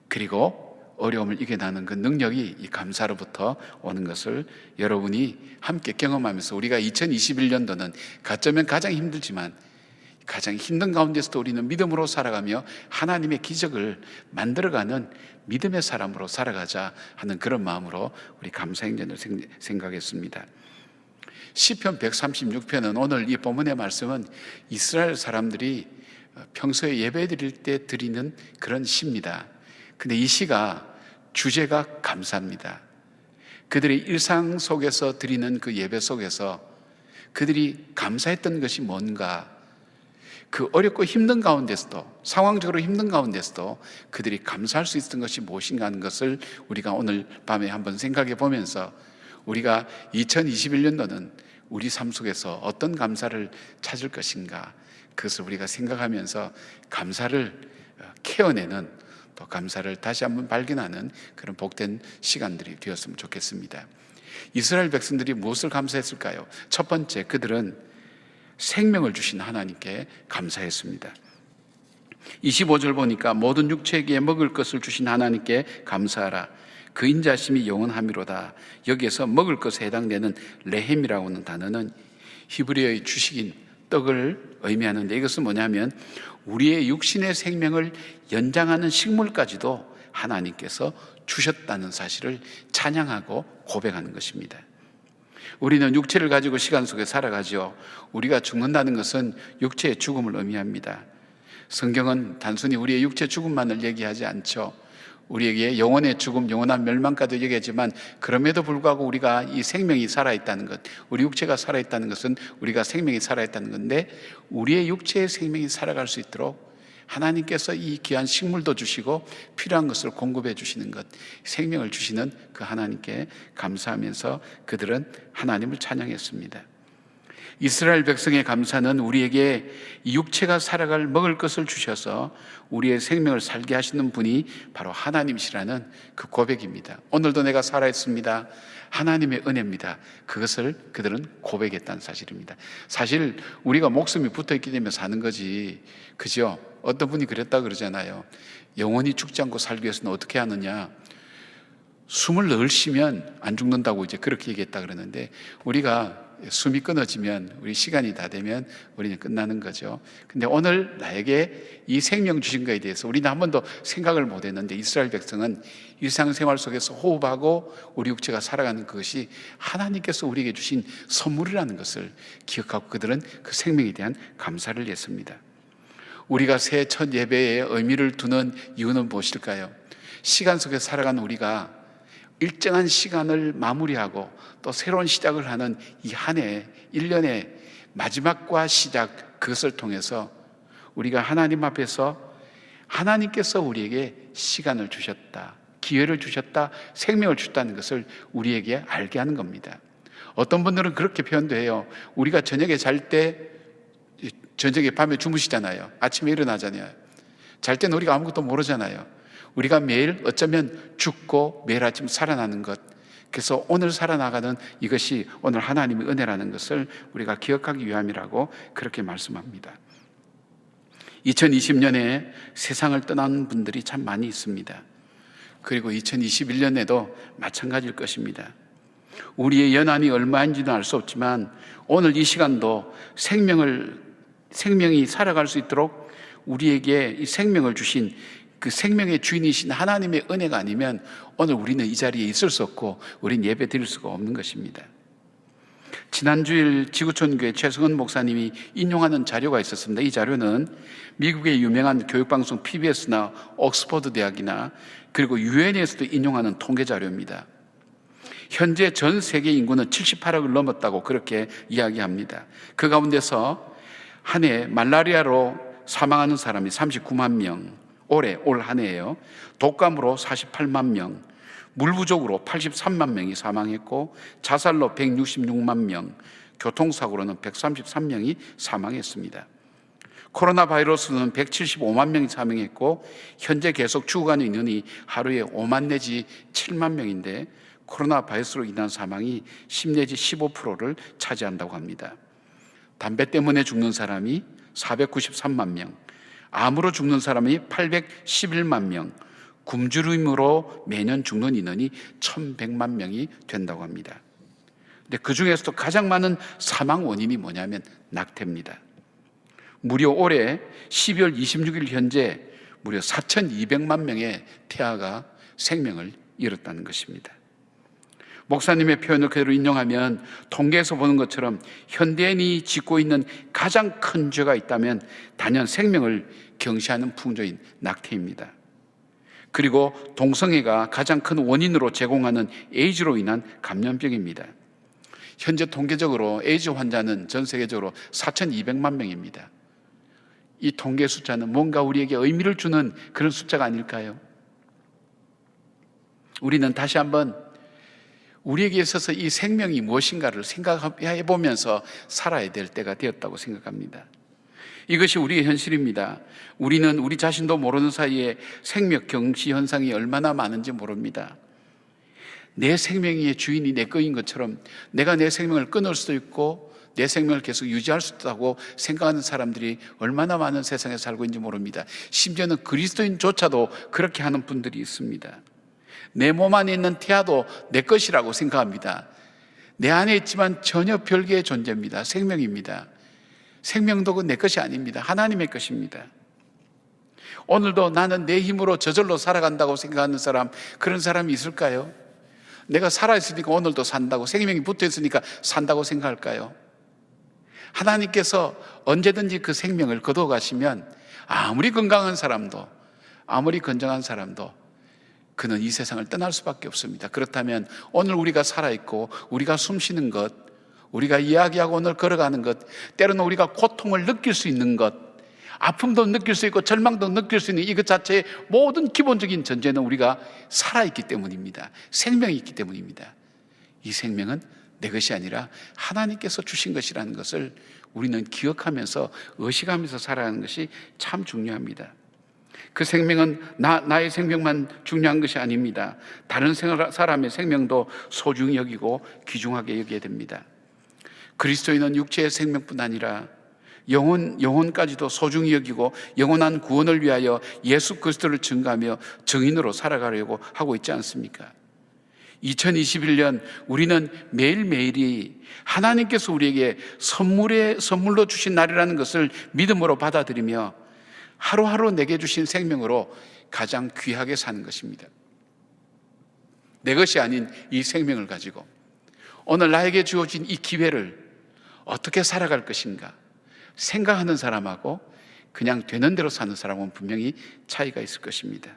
그리고 어려움을 이겨나가는 그 능력이 이 감사로부터 오는 것을 여러분이 함께 경험하면서, 우리가 2021년도는 가쩌면 가장 힘들지만 가장 힘든 가운데서도 우리는 믿음으로 살아가며 하나님의 기적을 만들어가는 믿음의 사람으로 살아가자 하는 그런 마음으로 우리 감사행전을 생각했습니다. 시편 136편은, 오늘 이 본문의 말씀은 이스라엘 사람들이 평소에 예배 드릴 때 드리는 그런 시입니다. 근데 이 시가 주제가 감사입니다. 그들의 일상 속에서 드리는 그 예배 속에서 그들이 감사했던 것이 뭔가, 그 어렵고 힘든 가운데서도, 상황적으로 힘든 가운데서도 그들이 감사할 수 있었던 것이 무엇인가 하는 것을 우리가 오늘 밤에 한번 생각해 보면서, 우리가 2021년도는 우리 삶 속에서 어떤 감사를 찾을 것인가, 그것을 우리가 생각하면서 감사를 캐어내는, 또 감사를 다시 한번 발견하는 그런 복된 시간들이 되었으면 좋겠습니다. 이스라엘 백성들이 무엇을 감사했을까요? 첫 번째, 그들은 생명을 주신 하나님께 감사했습니다. 25절 보니까 모든 육체에게 먹을 것을 주신 하나님께 감사하라. 그 인자심이 영원함이로다. 여기에서 먹을 것에 해당되는 레헴이라고 하는 단어는 히브리어의 주식인 떡을 의미하는데, 이것은 뭐냐면 우리의 육신의 생명을 연장하는 식물까지도 하나님께서 주셨다는 사실을 찬양하고 고백하는 것입니다. 우리는 육체를 가지고 시간 속에 살아가죠. 우리가 죽는다는 것은 육체의 죽음을 의미합니다. 성경은 단순히 우리의 육체 죽음만을 얘기하지 않죠. 우리에게 영혼의 죽음, 영원한 멸망까지 얘기하지만, 그럼에도 불구하고 우리가 이 생명이 살아있다는 것, 우리 육체가 살아있다는 것은 우리가 생명이 살아있다는 건데, 우리의 육체의 생명이 살아갈 수 있도록 하나님께서 이 귀한 식물도 주시고 필요한 것을 공급해 주시는 것, 생명을 주시는 그 하나님께 감사하면서 그들은 하나님을 찬양했습니다. 이스라엘 백성의 감사는 우리에게 이 육체가 살아갈 먹을 것을 주셔서 우리의 생명을 살게 하시는 분이 바로 하나님이시라는 그 고백입니다. 오늘도 내가 살아있습니다. 하나님의 은혜입니다. 그것을 그들은 고백했다는 사실입니다. 사실 우리가 목숨이 붙어있기 때문에 사는 거지, 그죠? 어떤 분이 그랬다 그러잖아요. 영원히 죽지 않고 살기 위해서는 어떻게 하느냐, 숨을 늘 쉬면 안 죽는다고 이제 그렇게 얘기했다 그러는데, 우리가 숨이 끊어지면, 우리 시간이 다 되면 우리는 끝나는 거죠. 근데 오늘 나에게 이 생명 주신 것에 대해서 우리는 한 번도 생각을 못 했는데, 이스라엘 백성은 일상생활 속에서 호흡하고 우리 육체가 살아가는 그것이 하나님께서 우리에게 주신 선물이라는 것을 기억하고 그들은 그 생명에 대한 감사를 했습니다. 우리가 새 첫 예배에 의미를 두는 이유는 무엇일까요? 시간 속에 살아가는 우리가 일정한 시간을 마무리하고 또 새로운 시작을 하는 이 한 해, 1년의 마지막과 시작, 그것을 통해서 우리가 하나님 앞에서 하나님께서 우리에게 시간을 주셨다, 기회를 주셨다, 생명을 주셨다는 것을 우리에게 알게 하는 겁니다. 어떤 분들은 그렇게 표현도 해요. 우리가 저녁에 잘 때, 저녁에 밤에 주무시잖아요. 아침에 일어나잖아요. 잘 때는 우리가 아무것도 모르잖아요. 우리가 매일 어쩌면 죽고 매일 아침 살아나는 것, 그래서 오늘 살아나가는 이것이 오늘 하나님의 은혜라는 것을 우리가 기억하기 위함이라고 그렇게 말씀합니다. 2020년에 세상을 떠나는 분들이 참 많이 있습니다. 그리고 2021년에도 마찬가지일 것입니다. 우리의 연한이 얼마인지는 알 수 없지만 오늘 이 시간도 생명이 살아갈 수 있도록 우리에게 이 생명을 주신 그 생명의 주인이신 하나님의 은혜가 아니면 오늘 우리는 이 자리에 있을 수 없고 우리는 예배 드릴 수가 없는 것입니다. 지난주일 지구촌교회 최승은 목사님이 인용하는 자료가 있었습니다. 이 자료는 미국의 유명한 교육방송 PBS나 옥스퍼드 대학이나 그리고 유엔에서도 인용하는 통계 자료입니다. 현재 전 세계 인구는 78억을 넘었다고 그렇게 이야기합니다. 그 가운데서 한 해 말라리아로 사망하는 사람이 39만 명, 올 한 해예요. 독감으로 48만 명, 물 부족으로 83만 명이 사망했고 자살로 166만 명, 교통사고로는 133명이 사망했습니다. 코로나 바이러스는 175만 명이 사망했고 현재 계속 죽어가는 인원이 하루에 5만 내지 7만 명인데 코로나 바이러스로 인한 사망이 10 내지 15%를 차지한다고 합니다. 담배 때문에 죽는 사람이 493만 명, 암으로 죽는 사람이 811만 명, 굶주림으로 매년 죽는 인원이 1100만 명이 된다고 합니다. 근데 그 중에서도 가장 많은 사망 원인이 뭐냐면 낙태입니다. 무려 올해 12월 26일 현재 무려 4200만 명의 태아가 생명을 잃었다는 것입니다. 목사님의 표현을 그대로 인용하면 통계에서 보는 것처럼 현대인이 짓고 있는 가장 큰 죄가 있다면 단연 생명을 경시하는 풍조인 낙태입니다. 그리고 동성애가 가장 큰 원인으로 제공하는 에이즈로 인한 감염병입니다. 현재 통계적으로 에이즈 환자는 전 세계적으로 4200만 명입니다. 이 통계 숫자는 뭔가 우리에게 의미를 주는 그런 숫자가 아닐까요? 우리는 다시 한번 우리에게 있어서 이 생명이 무엇인가를 생각해 보면서 살아야 될 때가 되었다고 생각합니다. 이것이 우리의 현실입니다. 우리는 우리 자신도 모르는 사이에 생명 경시 현상이 얼마나 많은지 모릅니다. 내 생명의 주인이 내 거인 것처럼 내가 내 생명을 끊을 수도 있고 내 생명을 계속 유지할 수 있다고 생각하는 사람들이 얼마나 많은 세상에 살고 있는지 모릅니다. 심지어는 그리스도인조차도 그렇게 하는 분들이 있습니다. 내 몸 안에 있는 태아도 내 것이라고 생각합니다. 내 안에 있지만 전혀 별개의 존재입니다. 생명입니다. 생명도 내 것이 아닙니다. 하나님의 것입니다. 오늘도 나는 내 힘으로 저절로 살아간다고 생각하는 사람, 그런 사람이 있을까요? 내가 살아있으니까 오늘도 산다고, 생명이 붙어있으니까 산다고 생각할까요? 하나님께서 언제든지 그 생명을 거두어 가시면 아무리 건강한 사람도, 아무리 건강한 사람도 그는 이 세상을 떠날 수밖에 없습니다. 그렇다면 오늘 우리가 살아있고 우리가 숨쉬는 것, 우리가 이야기하고 오늘 걸어가는 것, 때로는 우리가 고통을 느낄 수 있는 것, 아픔도 느낄 수 있고 절망도 느낄 수 있는 이것 자체의 모든 기본적인 전제는 우리가 살아있기 때문입니다. 생명이 있기 때문입니다. 이 생명은 내 것이 아니라 하나님께서 주신 것이라는 것을 우리는 기억하면서 의식하면서 살아가는 것이 참 중요합니다. 그 생명은 나의 생명만 중요한 것이 아닙니다. 다른 사람의 생명도 소중히 여기고 귀중하게 여겨야 됩니다. 그리스도인은 육체의 생명뿐 아니라 영혼까지도 소중히 여기고 영원한 구원을 위하여 예수 그리스도를 증거하며 증인으로 살아가려고 하고 있지 않습니까? 2021년 우리는 매일매일이 하나님께서 우리에게 선물로 주신 날이라는 것을 믿음으로 받아들이며 하루하루 내게 주신 생명으로 가장 귀하게 사는 것입니다. 내 것이 아닌 이 생명을 가지고 오늘 나에게 주어진 이 기회를 어떻게 살아갈 것인가 생각하는 사람하고 그냥 되는 대로 사는 사람은 분명히 차이가 있을 것입니다.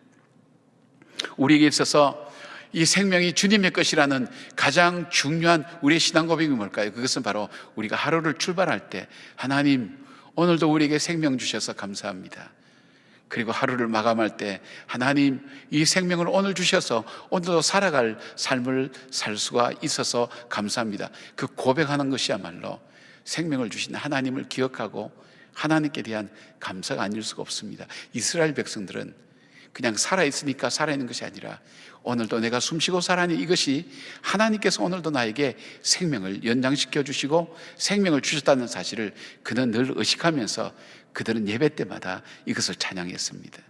우리에게 있어서 이 생명이 주님의 것이라는 가장 중요한 우리의 신앙 고백이 뭘까요? 그것은 바로 우리가 하루를 출발할 때 하나님 오늘도 우리에게 생명 주셔서 감사합니다. 그리고 하루를 마감할 때 하나님 이 생명을 오늘 주셔서 오늘도 살아갈 삶을 살 수가 있어서 감사합니다. 그 고백하는 것이야말로 생명을 주신 하나님을 기억하고 하나님께 대한 감사가 아닐 수가 없습니다. 이스라엘 백성들은 그냥 살아있으니까 살아있는 것이 아니라 오늘도 내가 숨쉬고 살아니 이것이 하나님께서 오늘도 나에게 생명을 연장시켜 주시고 생명을 주셨다는 사실을 그는 늘 의식하면서 그들은 예배 때마다 이것을 찬양했습니다.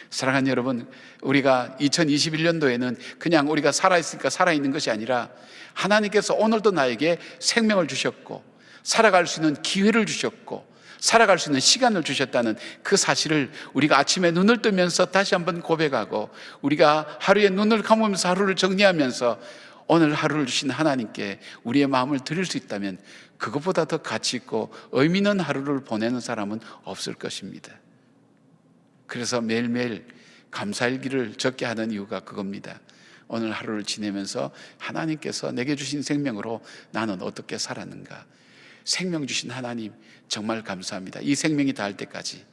사랑하는 여러분, 우리가 2021년도에는 그냥 우리가 살아있으니까 살아있는 것이 아니라 하나님께서 오늘도 나에게 생명을 주셨고 살아갈 수 있는 기회를 주셨고 살아갈 수 있는 시간을 주셨다는 그 사실을 우리가 아침에 눈을 뜨면서 다시 한번 고백하고 우리가 하루에 눈을 감으면서 하루를 정리하면서 오늘 하루를 주신 하나님께 우리의 마음을 드릴 수 있다면 그것보다 더 가치 있고 의미 있는 하루를 보내는 사람은 없을 것입니다. 그래서 매일매일 감사일기를 적게 하는 이유가 그겁니다. 오늘 하루를 지내면서 하나님께서 내게 주신 생명으로 나는 어떻게 살았는가, 생명 주신 하나님 정말 감사합니다. 이 생명이 닿을 때까지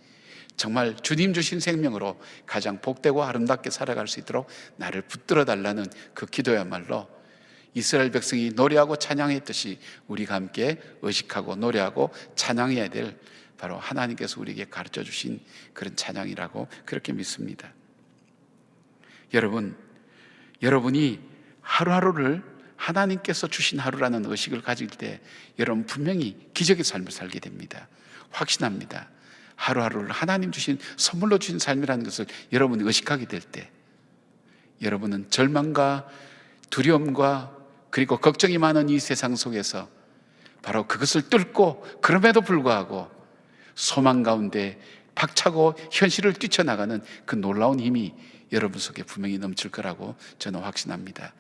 정말 주님 주신 생명으로 가장 복되고 아름답게 살아갈 수 있도록 나를 붙들어 달라는 그 기도야말로 이스라엘 백성이 노래하고 찬양했듯이 우리가 함께 의식하고 노래하고 찬양해야 될 바로 하나님께서 우리에게 가르쳐 주신 그런 찬양이라고 그렇게 믿습니다. 여러분이 하루하루를 하나님께서 주신 하루라는 의식을 가질 때 여러분 분명히 기적의 삶을 살게 됩니다. 확신합니다. 하루하루를 하나님 주신 선물로 주신 삶이라는 것을 여러분이 의식하게 될 때 여러분은 절망과 두려움과 그리고 걱정이 많은 이 세상 속에서 바로 그것을 뚫고 그럼에도 불구하고 소망 가운데 박차고 현실을 뛰쳐나가는 그 놀라운 힘이 여러분 속에 분명히 넘칠 거라고 저는 확신합니다.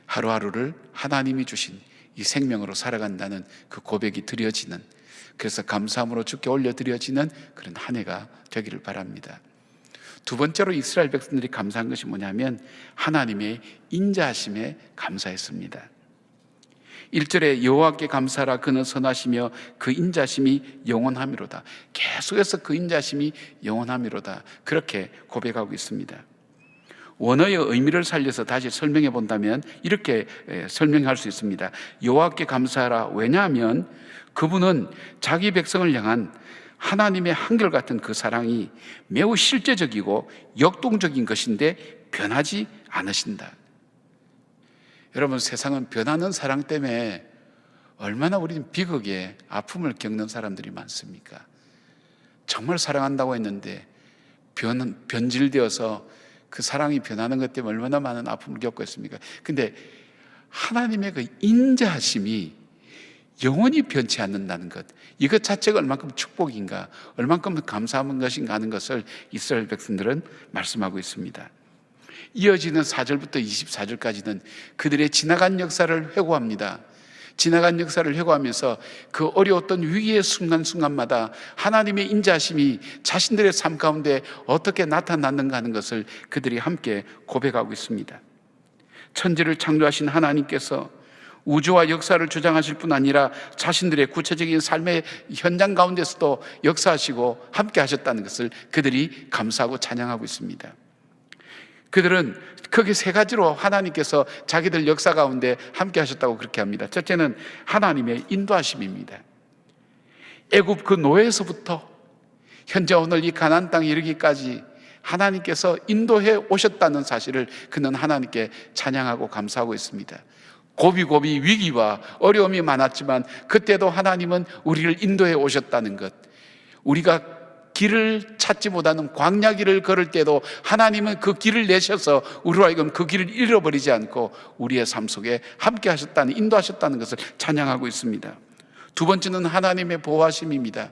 하루하루를 하나님이 주신 이 생명으로 살아간다는 그 고백이 드려지는, 그래서 감사함으로 주께 올려드려지는 그런 한 해가 되기를 바랍니다. 두 번째로 이스라엘 백성들이 감사한 것이 뭐냐면 하나님의 인자하심에 감사했습니다. 1절에 여호와께 감사하라 그는 선하시며 그 인자심이 영원하미로다. 계속해서 그 인자심이 영원하미로다 그렇게 고백하고 있습니다. 원어의 의미를 살려서 다시 설명해 본다면 이렇게 설명할 수 있습니다. 여호와께 감사하라. 왜냐하면 그분은 자기 백성을 향한 하나님의 한결같은 그 사랑이 매우 실제적이고 역동적인 것인데 변하지 않으신다. 여러분, 세상은 변하는 사랑 때문에 얼마나 우리는 비극의 아픔을 겪는 사람들이 많습니까? 정말 사랑한다고 했는데 변질되어서 그 사랑이 변하는 것 때문에 얼마나 많은 아픔을 겪고 있습니까? 근데 하나님의 그 인자하심이 영원히 변치 않는다는 것, 이것 자체가 얼만큼 축복인가, 얼만큼 감사한 것인가 하는 것을 이스라엘 백성들은 말씀하고 있습니다. 이어지는 4절부터 24절까지는 그들의 지나간 역사를 회고합니다. 지나간 역사를 회고하면서 그 어려웠던 위기의 순간순간마다 하나님의 인자하심이 자신들의 삶 가운데 어떻게 나타났는가 하는 것을 그들이 함께 고백하고 있습니다. 천지를 창조하신 하나님께서 우주와 역사를 주장하실 뿐 아니라 자신들의 구체적인 삶의 현장 가운데서도 역사하시고 함께 하셨다는 것을 그들이 감사하고 찬양하고 있습니다. 그들은 크게 세 가지로 하나님께서 자기들 역사 가운데 함께 하셨다고 그렇게 합니다. 첫째는 하나님의 인도하심입니다. 애굽 그 노예에서부터 현재 오늘 이 가나안 땅에 이르기까지 하나님께서 인도해 오셨다는 사실을 그는 하나님께 찬양하고 감사하고 있습니다. 고비고비 위기와 어려움이 많았지만 그때도 하나님은 우리를 인도해 오셨다는 것, 우리가 길을 찾지 못하는 광야 길을 걸을 때도 하나님은 그 길을 내셔서 우리로 하여금 그 길을 잃어버리지 않고 우리의 삶 속에 함께 하셨다는, 인도하셨다는 것을 찬양하고 있습니다. 두 번째는 하나님의 보호하심입니다.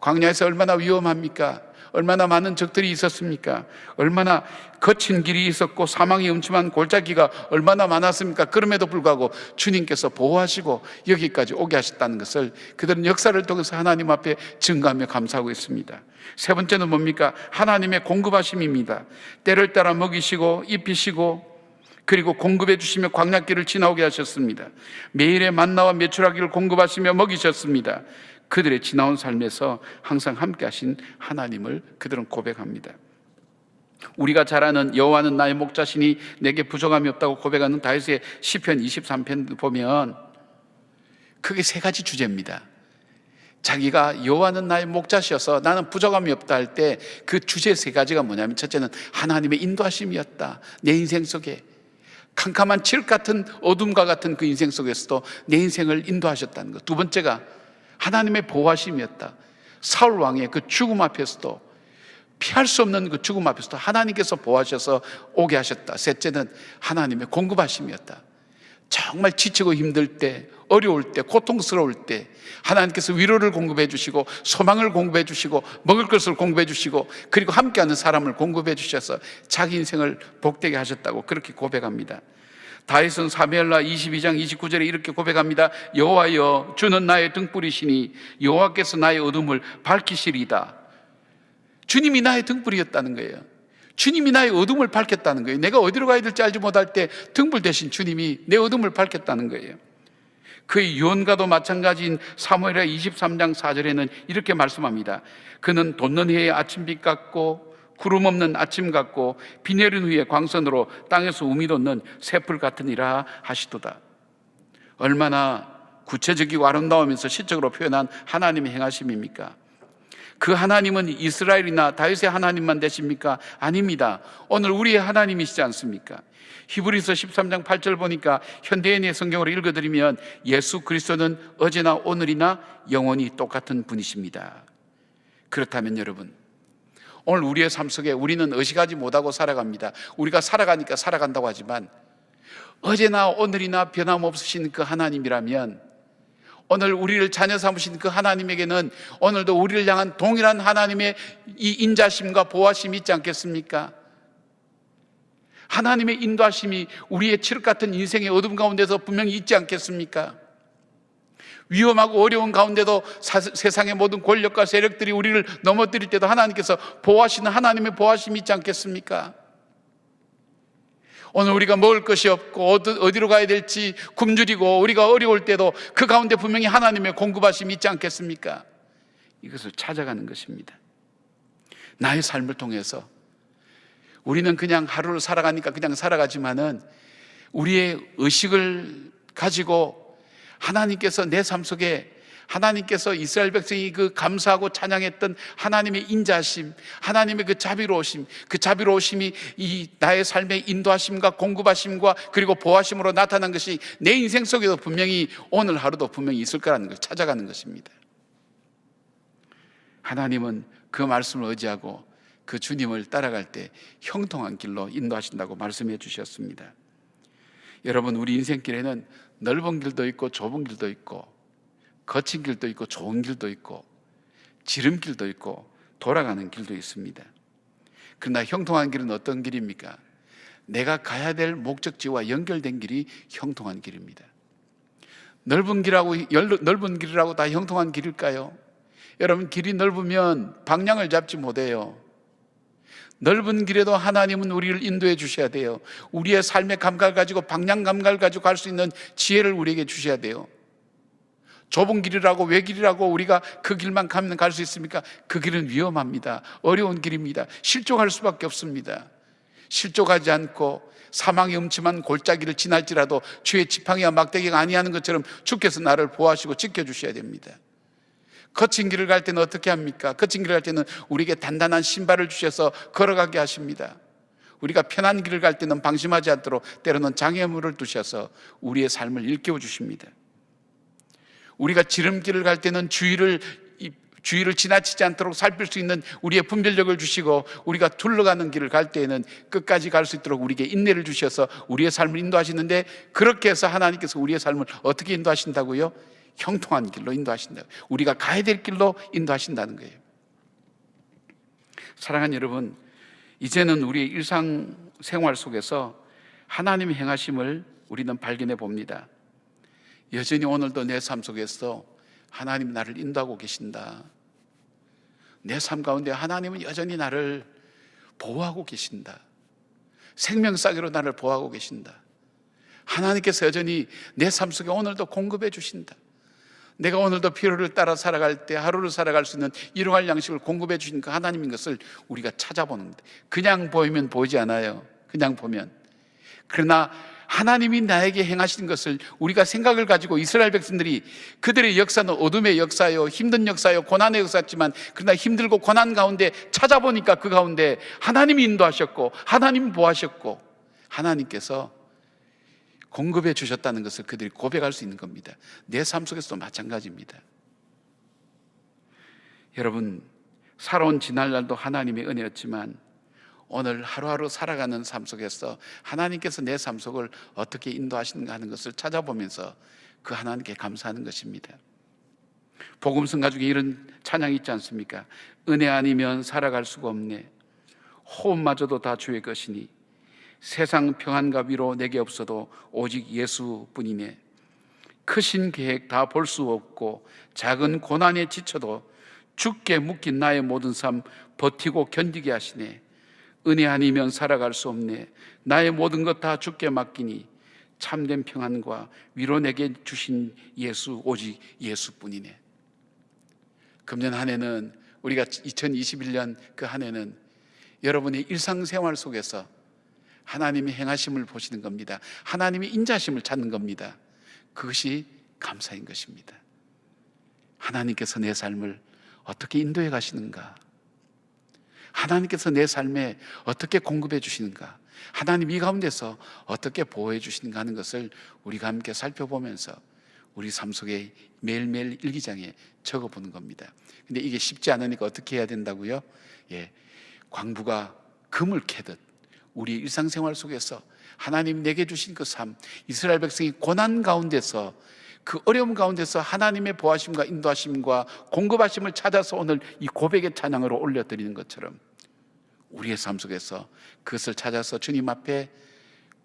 광야에서 얼마나 위험합니까? 얼마나 많은 적들이 있었습니까? 얼마나 거친 길이 있었고 사망이 음침한 골짜기가 얼마나 많았습니까? 그럼에도 불구하고 주님께서 보호하시고 여기까지 오게 하셨다는 것을 그들은 역사를 통해서 하나님 앞에 증거하며 감사하고 있습니다. 세 번째는 뭡니까? 하나님의 공급하심입니다. 때를 따라 먹이시고 입히시고 그리고 공급해 주시며 광야길을 지나오게 하셨습니다. 매일의 만나와 메추라기를 공급하시며 먹이셨습니다. 그들의 지나온 삶에서 항상 함께 하신 하나님을 그들은 고백합니다. 우리가 잘 아는 여호와는 나의 목자시니 내게 부족함이 없다고 고백하는 다윗의 시편 23편 보면 크게 세 가지 주제입니다. 자기가 여호와는 나의 목자시여서 나는 부족함이 없다 할 때 그 주제 세 가지가 뭐냐면, 첫째는 하나님의 인도하심이었다. 내 인생 속에 캄캄한 칠흑 같은 어둠과 같은 그 인생 속에서도 내 인생을 인도하셨다는 것. 두 번째가 하나님의 보호하심이었다. 사울 왕의 그 죽음 앞에서도, 피할 수 없는 그 죽음 앞에서도 하나님께서 보호하셔서 오게 하셨다. 셋째는 하나님의 공급하심이었다. 정말 지치고 힘들 때, 어려울 때, 고통스러울 때 하나님께서 위로를 공급해 주시고 소망을 공급해 주시고 먹을 것을 공급해 주시고 그리고 함께하는 사람을 공급해 주셔서 자기 인생을 복되게 하셨다고 그렇게 고백합니다. 다윗은 사무엘하 22장 29절에 이렇게 고백합니다. 여호와여, 주는 나의 등불이시니 여호와께서 나의 어둠을 밝히시리이다. 주님이 나의 등불이었다는 거예요. 주님이 나의 어둠을 밝혔다는 거예요. 내가 어디로 가야 될지 알지 못할 때 등불 대신 주님이 내 어둠을 밝혔다는 거예요. 그의 유언과도 마찬가지인 사무엘하 23장 4절에는 이렇게 말씀합니다. 그는 돋는 해의 아침빛 같고 구름 없는 아침 같고 비 내린 후에 광선으로 땅에서 우미 돋는 새풀 같으니라 하시도다. 얼마나 구체적이고 아름다우면서 시적으로 표현한 하나님의 행하심입니까? 그 하나님은 이스라엘이나 다윗의 하나님만 되십니까? 아닙니다. 오늘 우리의 하나님이시지 않습니까? 히브리서 13장 8절 보니까 현대인의 성경으로 읽어드리면 예수 그리스도는 어제나 오늘이나 영원히 똑같은 분이십니다. 그렇다면 여러분, 오늘 우리의 삶 속에 우리는 의식하지 못하고 살아갑니다. 우리가 살아가니까 살아간다고 하지만 어제나 오늘이나 변함없으신 그 하나님이라면, 오늘 우리를 자녀 삼으신 그 하나님에게는 오늘도 우리를 향한 동일한 하나님의 이 인자심과 보호하심이 있지 않겠습니까? 하나님의 인도하심이 우리의 칠흑 같은 인생의 어둠 가운데서 분명히 있지 않겠습니까? 위험하고 어려운 가운데도 세상의 모든 권력과 세력들이 우리를 넘어뜨릴 때도 하나님께서 보호하시는 하나님의 보호하심이 있지 않겠습니까? 오늘 우리가 먹을 것이 없고 어디로 가야 될지 굶주리고 우리가 어려울 때도 그 가운데 분명히 하나님의 공급하심이 있지 않겠습니까? 이것을 찾아가는 것입니다. 나의 삶을 통해서 우리는 그냥 하루를 살아가니까 그냥 살아가지만은 우리의 의식을 가지고 하나님께서 내 삶 속에 하나님께서 이스라엘 백성이 그 감사하고 찬양했던 하나님의 인자심, 하나님의 그 자비로우심이 이 나의 삶의 인도하심과 공급하심과 그리고 보호하심으로 나타난 것이 내 인생 속에도 분명히 오늘 하루도 분명히 있을 거라는 걸 찾아가는 것입니다. 하나님은 그 말씀을 의지하고 그 주님을 따라갈 때 형통한 길로 인도하신다고 말씀해 주셨습니다. 여러분, 우리 인생길에는 넓은 길도 있고 좁은 길도 있고 거친 길도 있고 좋은 길도 있고 지름길도 있고 돌아가는 길도 있습니다. 그러나 형통한 길은 어떤 길입니까? 내가 가야 될 목적지와 연결된 길이 형통한 길입니다. 넓은 길이라고 다 형통한 길일까요? 여러분, 길이 넓으면 방향을 잡지 못해요. 넓은 길에도 하나님은 우리를 인도해 주셔야 돼요. 우리의 삶의 감각을 가지고 방향 감각을 가지고 갈 수 있는 지혜를 우리에게 주셔야 돼요. 좁은 길이라고 외길이라고 우리가 그 길만 가면 갈 수 있습니까? 그 길은 위험합니다. 어려운 길입니다. 실족할 수밖에 없습니다. 실족하지 않고 사망의 음침한 골짜기를 지날지라도 주의 지팡이와 막대기가 아니하는 것처럼 주께서 나를 보호하시고 지켜주셔야 됩니다. 거친 길을 갈 때는 어떻게 합니까? 거친 길을 갈 때는 우리에게 단단한 신발을 주셔서 걸어가게 하십니다. 우리가 편한 길을 갈 때는 방심하지 않도록 때로는 장애물을 두셔서 우리의 삶을 일깨워 주십니다. 우리가 지름길을 갈 때는 주위를 지나치지 않도록 살필 수 있는 우리의 분별력을 주시고, 우리가 둘러가는 길을 갈 때에는 끝까지 갈 수 있도록 우리에게 인내를 주셔서 우리의 삶을 인도하시는데, 그렇게 해서 하나님께서 우리의 삶을 어떻게 인도하신다고요? 형통한 길로 인도하신다고요. 우리가 가야 될 길로 인도하신다는 거예요. 사랑하는 여러분, 이제는 우리의 일상생활 속에서 하나님의 행하심을 우리는 발견해 봅니다. 여전히 오늘도 내 삶 속에서 하나님 나를 인도하고 계신다. 내 삶 가운데 하나님은 여전히 나를 보호하고 계신다. 생명싸개로 나를 보호하고 계신다. 하나님께서 여전히 내 삶 속에 오늘도 공급해 주신다. 내가 오늘도 필요를 따라 살아갈 때 하루를 살아갈 수 있는 일용할 양식을 공급해 주신 그 하나님인 것을 우리가 찾아보는 겁니다. 그냥 보이면 보이지 않아요. 그냥 보면. 그러나 하나님이 나에게 행하신 것을 우리가 생각을 가지고, 이스라엘 백성들이 그들의 역사는 어둠의 역사요, 힘든 역사요, 고난의 역사였지만, 그러나 힘들고 고난 가운데 찾아보니까 그 가운데 하나님이 인도하셨고 하나님이 보호하셨고 하나님께서 공급해 주셨다는 것을 그들이 고백할 수 있는 겁니다. 내 삶 속에서도 마찬가지입니다. 여러분, 살아온 지난날도 하나님의 은혜였지만 오늘 하루하루 살아가는 삶 속에서 하나님께서 내 삶 속을 어떻게 인도하시는가 하는 것을 찾아보면서 그 하나님께 감사하는 것입니다. 복음성가 중에 이런 찬양이 있지 않습니까? 은혜 아니면 살아갈 수가 없네. 호흡마저도 다 주의 것이니 세상 평안과 위로 내게 없어도 오직 예수뿐이네. 크신 계획 다 볼 수 없고 작은 고난에 지쳐도 주께 묶인 나의 모든 삶 버티고 견디게 하시네. 은혜 아니면 살아갈 수 없네. 나의 모든 것 다 주께 맡기니 참된 평안과 위로 내게 주신 예수, 오직 예수뿐이네. 금년 한 해는, 우리가 2021년 그 한 해는 여러분의 일상생활 속에서 하나님의 행하심을 보시는 겁니다. 하나님의 인자심을 찾는 겁니다. 그것이 감사인 것입니다. 하나님께서 내 삶을 어떻게 인도해 가시는가? 하나님께서 내 삶에 어떻게 공급해 주시는가? 하나님 이 가운데서 어떻게 보호해 주시는가 하는 것을 우리가 함께 살펴보면서 우리 삶 속에 매일매일 일기장에 적어보는 겁니다. 근데 이게 쉽지 않으니까 어떻게 해야 된다고요? 광부가 금을 캐듯 우리 일상생활 속에서 하나님 내게 주신 그 삶, 이스라엘 백성이 고난 가운데서, 그 어려움 가운데서 하나님의 보호하심과 인도하심과 공급하심을 찾아서 오늘 이 고백의 찬양으로 올려드리는 것처럼 우리의 삶 속에서 그것을 찾아서 주님 앞에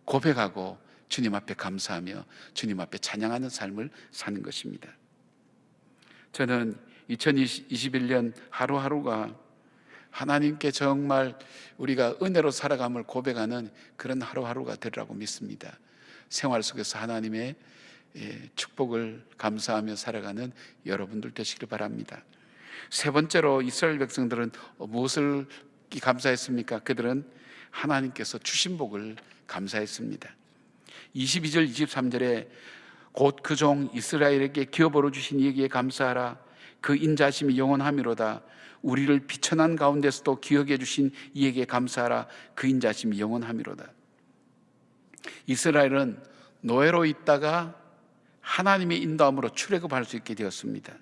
고백하고 주님 앞에 감사하며 주님 앞에 찬양하는 삶을 사는 것입니다. 저는 2021년 하루하루가 하나님께 정말 우리가 은혜로 살아감을 고백하는 그런 하루하루가 되리라고 믿습니다. 생활 속에서 하나님의 축복을 감사하며 살아가는 여러분들 되시길 바랍니다. 세 번째로 이스라엘 백성들은 무엇을 감사했습니까? 그들은 하나님께서 주신 복을 감사했습니다. 22절 23절에 곧 그 종 이스라엘에게 기업으로 주신 이에게 감사하라. 그 인자심이 영원하미로다. 우리를 비천한 가운데서도 기억해 주신 이에게 감사하라. 그 인자심이 영원하미로다. 이스라엘은 노예로 있다가 하나님의 인도함으로 출애굽할 수 있게 되었습니다.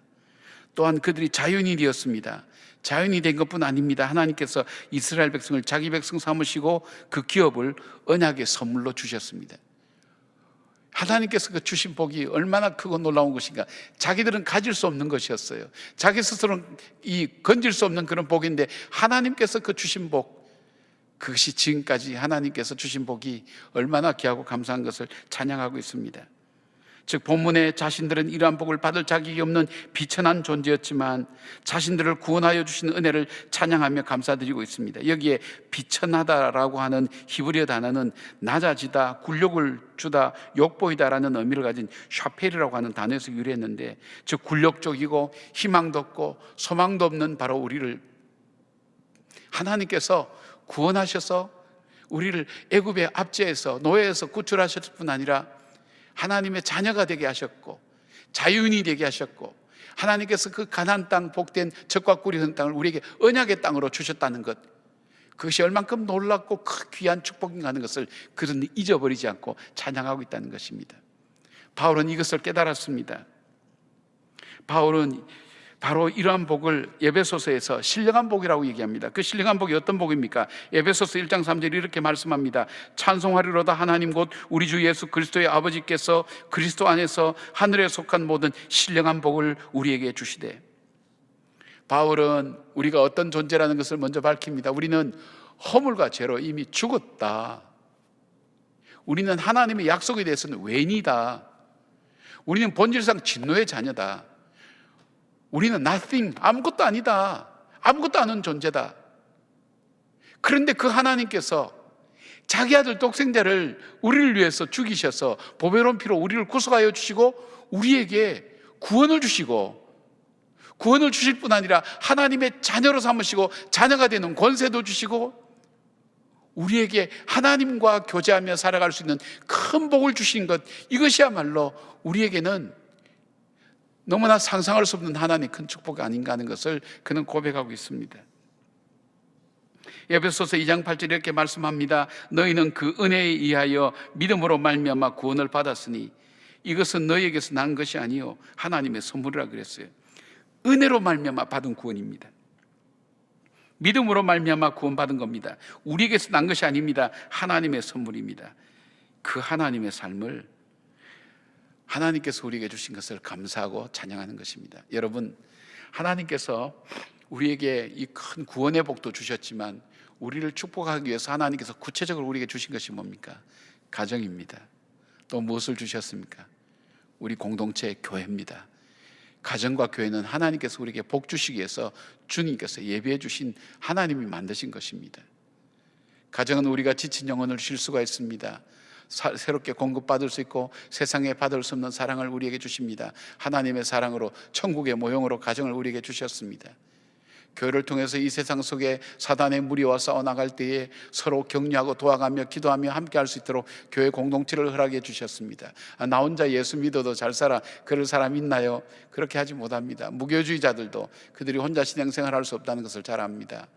또한 그들이 자유인이 되었습니다. 자유인이 된 것뿐 아닙니다. 하나님께서 이스라엘 백성을 자기 백성 삼으시고 그 기업을 언약의 선물로 주셨습니다. 하나님께서 그 주신 복이 얼마나 크고 놀라운 것인가. 자기들은 가질 수 없는 것이었어요. 자기 스스로는 건질 수 없는 그런 복인데 하나님께서 그 주신 복, 그것이 지금까지 하나님께서 주신 복이 얼마나 귀하고 감사한 것을 찬양하고 있습니다. 즉 본문에 자신들은 이러한 복을 받을 자격이 없는 비천한 존재였지만 자신들을 구원하여 주신 은혜를 찬양하며 감사드리고 있습니다. 여기에 비천하다라고 하는 히브리어 단어는 낮아지다, 굴욕을 주다, 욕보이다라는 의미를 가진 샤펠이라고 하는 단어에서 유래했는데, 즉 굴욕적이고 희망도 없고 소망도 없는 바로 우리를 하나님께서 구원하셔서 우리를 애굽의 압제에서 노예에서 구출하셨을 뿐 아니라 하나님의 자녀가 되게 하셨고 자유인이 되게 하셨고, 하나님께서 그 가나안 땅 복된 젖과 꿀이 흐르는 땅을 우리에게 언약의 땅으로 주셨다는 것, 그것이 얼만큼 놀랍고 귀한 축복인가 하는 것을 그들은 잊어버리지 않고 찬양하고 있다는 것입니다. 바울은 이것을 깨달았습니다. 바울은 바로 이러한 복을 에베소서에서 신령한 복이라고 얘기합니다. 그 신령한 복이 어떤 복입니까? 에베소서 1장 3절에 이렇게 말씀합니다. 찬송하리로다 하나님 곧 우리 주 예수 그리스도의 아버지께서 그리스도 안에서 하늘에 속한 모든 신령한 복을 우리에게 주시되. 바울은 우리가 어떤 존재라는 것을 먼저 밝힙니다. 우리는 허물과 죄로 이미 죽었다. 우리는 하나님의 약속에 대해서는 외인이다. 우리는 본질상 진노의 자녀다. 우리는 nothing, 아무것도 아니다. 아무것도 아닌 존재다. 그런데 그 하나님께서 자기 아들 독생자를 우리를 위해서 죽이셔서 보배로운 피로 우리를 구속하여 주시고 우리에게 구원을 주시고, 구원을 주실 뿐 아니라 하나님의 자녀로 삼으시고 자녀가 되는 권세도 주시고 우리에게 하나님과 교제하며 살아갈 수 있는 큰 복을 주신 것, 이것이야말로 우리에게는 너무나 상상할 수 없는 하나님의 큰 축복이 아닌가 하는 것을 그는 고백하고 있습니다. 에베소서 2장 8절에 이렇게 말씀합니다. 너희는 그 은혜에 의하여 믿음으로 말미암아 구원을 받았으니 이것은 너희에게서 난 것이 아니요 하나님의 선물이라 그랬어요. 은혜로 말미암아 받은 구원입니다. 믿음으로 말미암아 구원받은 겁니다. 우리에게서 난 것이 아닙니다. 하나님의 선물입니다. 그 하나님의 삶을 하나님께서 우리에게 주신 것을 감사하고 찬양하는 것입니다. 여러분, 하나님께서 우리에게 이 큰 구원의 복도 주셨지만 우리를 축복하기 위해서 하나님께서 구체적으로 우리에게 주신 것이 뭡니까? 가정입니다. 또 무엇을 주셨습니까? 우리 공동체 교회입니다. 가정과 교회는 하나님께서 우리에게 복 주시기 위해서 주님께서 예비해 주신 하나님이 만드신 것입니다. 가정은 우리가 지친 영혼을 쉴 수가 있습니다. 새롭게 공급받을 수 있고 세상에 받을 수 없는 사랑을 우리에게 주십니다. 하나님의 사랑으로 천국의 모형으로 가정을 우리에게 주셨습니다. 교회를 통해서 이 세상 속에 사단의 무리와 싸워나갈 때에 서로 격려하고 도와가며 기도하며 함께 할 수 있도록 교회 공동체를 허락해 주셨습니다. 나 혼자 예수 믿어도 잘 살아, 그럴 사람 있나요? 그렇게 하지 못합니다. 무교주의자들도 그들이 혼자 신앙생활을 할 수 없다는 것을 잘 압니다.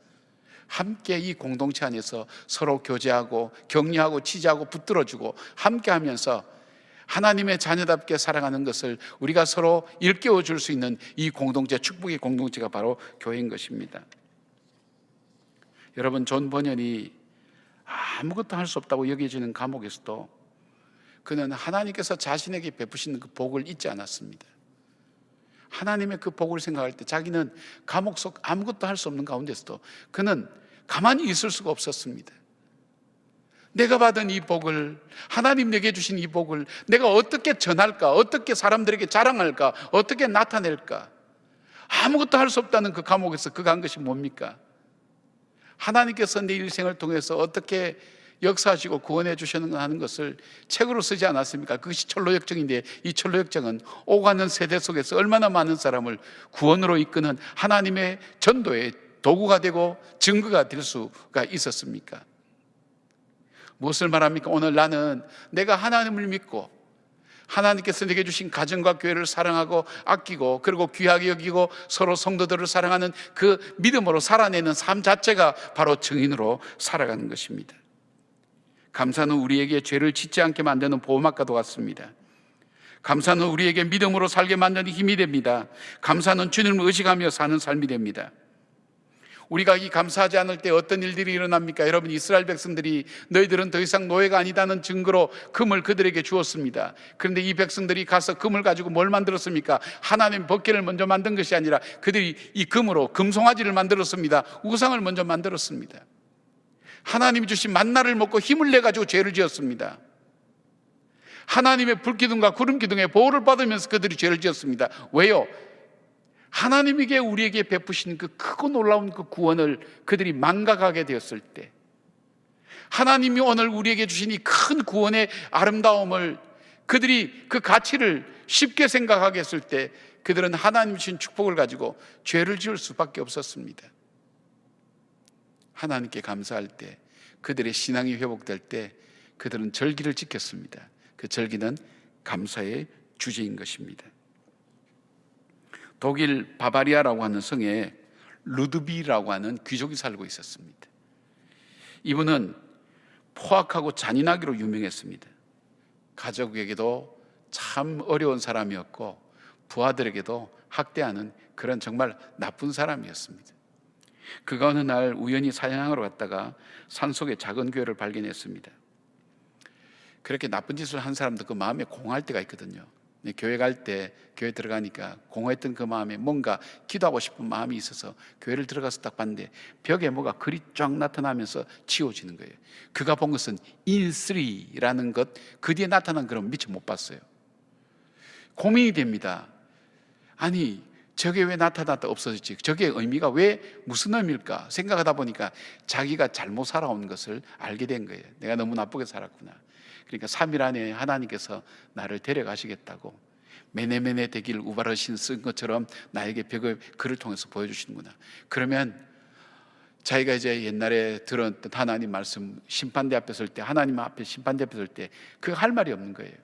함께 이 공동체 안에서 서로 교제하고 격려하고 치자하고 붙들어주고 함께 하면서 하나님의 자녀답게 살아가는 것을 우리가 서로 일깨워 줄 수 있는 이 공동체, 축복의 공동체가 바로 교회인 것입니다. 여러분, 존 버년이 아무것도 할 수 없다고 여겨지는 감옥에서도 그는 하나님께서 자신에게 베푸시는 그 복을 잊지 않았습니다. 하나님의 그 복을 생각할 때 자기는 감옥 속 아무것도 할 수 없는 가운데서도 그는 가만히 있을 수가 없었습니다. 내가 받은 이 복을, 하나님 내게 주신 이 복을 내가 어떻게 전할까? 어떻게 사람들에게 자랑할까? 어떻게 나타낼까? 아무것도 할 수 없다는 그 감옥에서 그가 한 것이 뭡니까? 하나님께서 내 일생을 통해서 어떻게 역사하시고 구원해 주셨는가 하는 것을 책으로 쓰지 않았습니까? 그것이 철로역정인데 이 철로역정은 오가는 세대 속에서 얼마나 많은 사람을 구원으로 이끄는 하나님의 전도의 도구가 되고 증거가 될 수가 있었습니까? 무엇을 말합니까? 오늘 나는 내가 하나님을 믿고 하나님께서 내게 주신 가정과 교회를 사랑하고 아끼고 그리고 귀하게 여기고 서로 성도들을 사랑하는 그 믿음으로 살아내는 삶 자체가 바로 증인으로 살아가는 것입니다. 감사는 우리에게 죄를 짓지 않게 만드는 보호막과도 같습니다. 감사는 우리에게 믿음으로 살게 만드는 힘이 됩니다. 감사는 주님을 의식하며 사는 삶이 됩니다. 우리가 이 감사하지 않을 때 어떤 일들이 일어납니까? 여러분, 이스라엘 백성들이 너희들은 더 이상 노예가 아니다는 증거로 금을 그들에게 주었습니다. 그런데 이 백성들이 가서 금을 가지고 뭘 만들었습니까? 하나님 법궤를 먼저 만든 것이 아니라 그들이 이 금으로 금송아지를 만들었습니다. 우상을 먼저 만들었습니다. 하나님이 주신 만나를 먹고 힘을 내가지고 죄를 지었습니다. 하나님의 불기둥과 구름기둥의 보호를 받으면서 그들이 죄를 지었습니다. 왜요? 하나님에게 우리에게 베푸신 그 크고 놀라운 그 구원을 그들이 망각하게 되었을 때, 하나님이 오늘 우리에게 주신 이 큰 구원의 아름다움을 그들이 그 가치를 쉽게 생각하게 했을 때 그들은 하나님 주신 축복을 가지고 죄를 지을 수밖에 없었습니다. 하나님께 감사할 때, 그들의 신앙이 회복될 때 그들은 절기를 지켰습니다. 그 절기는 감사의 주제인 것입니다. 독일 바바리아라고 하는 성에 루드비라고 하는 귀족이 살고 있었습니다. 이분은 포악하고 잔인하기로 유명했습니다. 가족에게도 참 어려운 사람이었고 부하들에게도 학대하는 그런 정말 나쁜 사람이었습니다. 그가 어느 날 우연히 사냥하러 갔다가 산속에 작은 교회를 발견했습니다. 그렇게 나쁜 짓을 한 사람도 그 마음에 공허할 때가 있거든요. 교회 갈 때, 교회 들어가니까 공허했던 그 마음에 뭔가 기도하고 싶은 마음이 있어서 교회를 들어가서 딱 봤는데 벽에 뭐가 글이 쫙 나타나면서 지워지는 거예요. 그가 본 것은 인쓰리라는 것, 그 뒤에 나타난 그런 미처 못 봤어요. 고민이 됩니다. 아니, 저게 왜 나타났다 없어졌지? 저게 의미가 왜 무슨 의미일까? 생각하다 보니까 자기가 잘못 살아온 것을 알게 된 거예요. 내가 너무 나쁘게 살았구나. 그러니까 3일 안에 하나님께서 나를 데려가시겠다고 메네메네 대길 우바르신 쓴 것처럼 나에게 벽을 글을 통해서 보여주시는구나. 그러면 자기가 이제 옛날에 들었던 하나님 말씀, 심판대 앞에 설 때, 하나님 앞에 심판대 앞에 설 때 그거 할 말이 없는 거예요.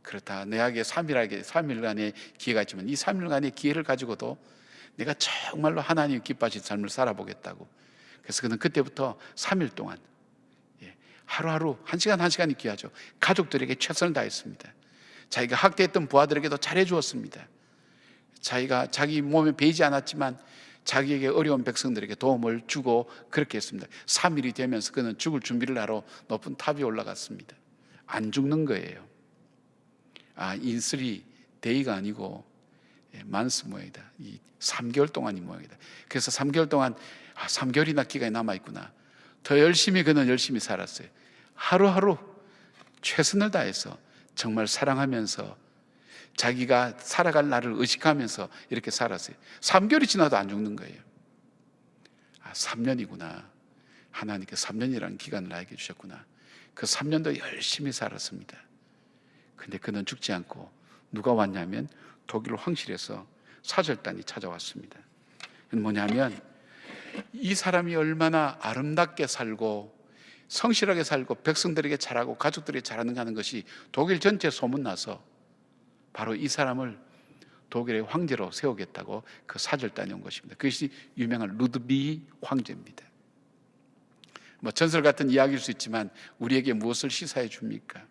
그렇다, 내게 3일간의 기회가 있지만 이 3일간의 기회를 가지고도 내가 정말로 하나님 기뻐하신 삶을 살아보겠다고. 그래서 그는 그때부터 3일 동안 하루하루 1시간 1시간이 귀하죠. 가족들에게 최선을 다했습니다. 자기가 학대했던 부하들에게도 잘해주었습니다. 자기가 자기 몸에 배이지 않았지만 자기에게 어려운 백성들에게 도움을 주고 그렇게 했습니다. 3일이 되면서 그는 죽을 준비를 하러 높은 탑에 올라갔습니다. 안 죽는 거예요. 인쓰리 데이가 아니고 만스 모양이다. 이 3개월 동안이 모양이다. 그래서 3개월 동안 3개월이나 기간이 남아있구나. 더 열심히 그는 열심히 살았어요. 하루하루 최선을 다해서 정말 사랑하면서 자기가 살아갈 날을 의식하면서 이렇게 살았어요. 3개월이 지나도 안 죽는 거예요. 3년이구나. 하나님께 3년이라는 기간을 나에게 주셨구나. 그 3년도 열심히 살았습니다. 근데 그는 죽지 않고 누가 왔냐면 독일 황실에서 사절단이 찾아왔습니다. 뭐냐면 이 사람이 얼마나 아름답게 살고 성실하게 살고 백성들에게 잘하고 가족들에게 잘하는가 하는 것이 독일 전체에 소문나서 바로 이 사람을 독일의 황제로 세우겠다고 그 사절단이 온 것입니다. 그것이 유명한 루드비 황제입니다. 전설 같은 이야기일 수 있지만 우리에게 무엇을 시사해 줍니까?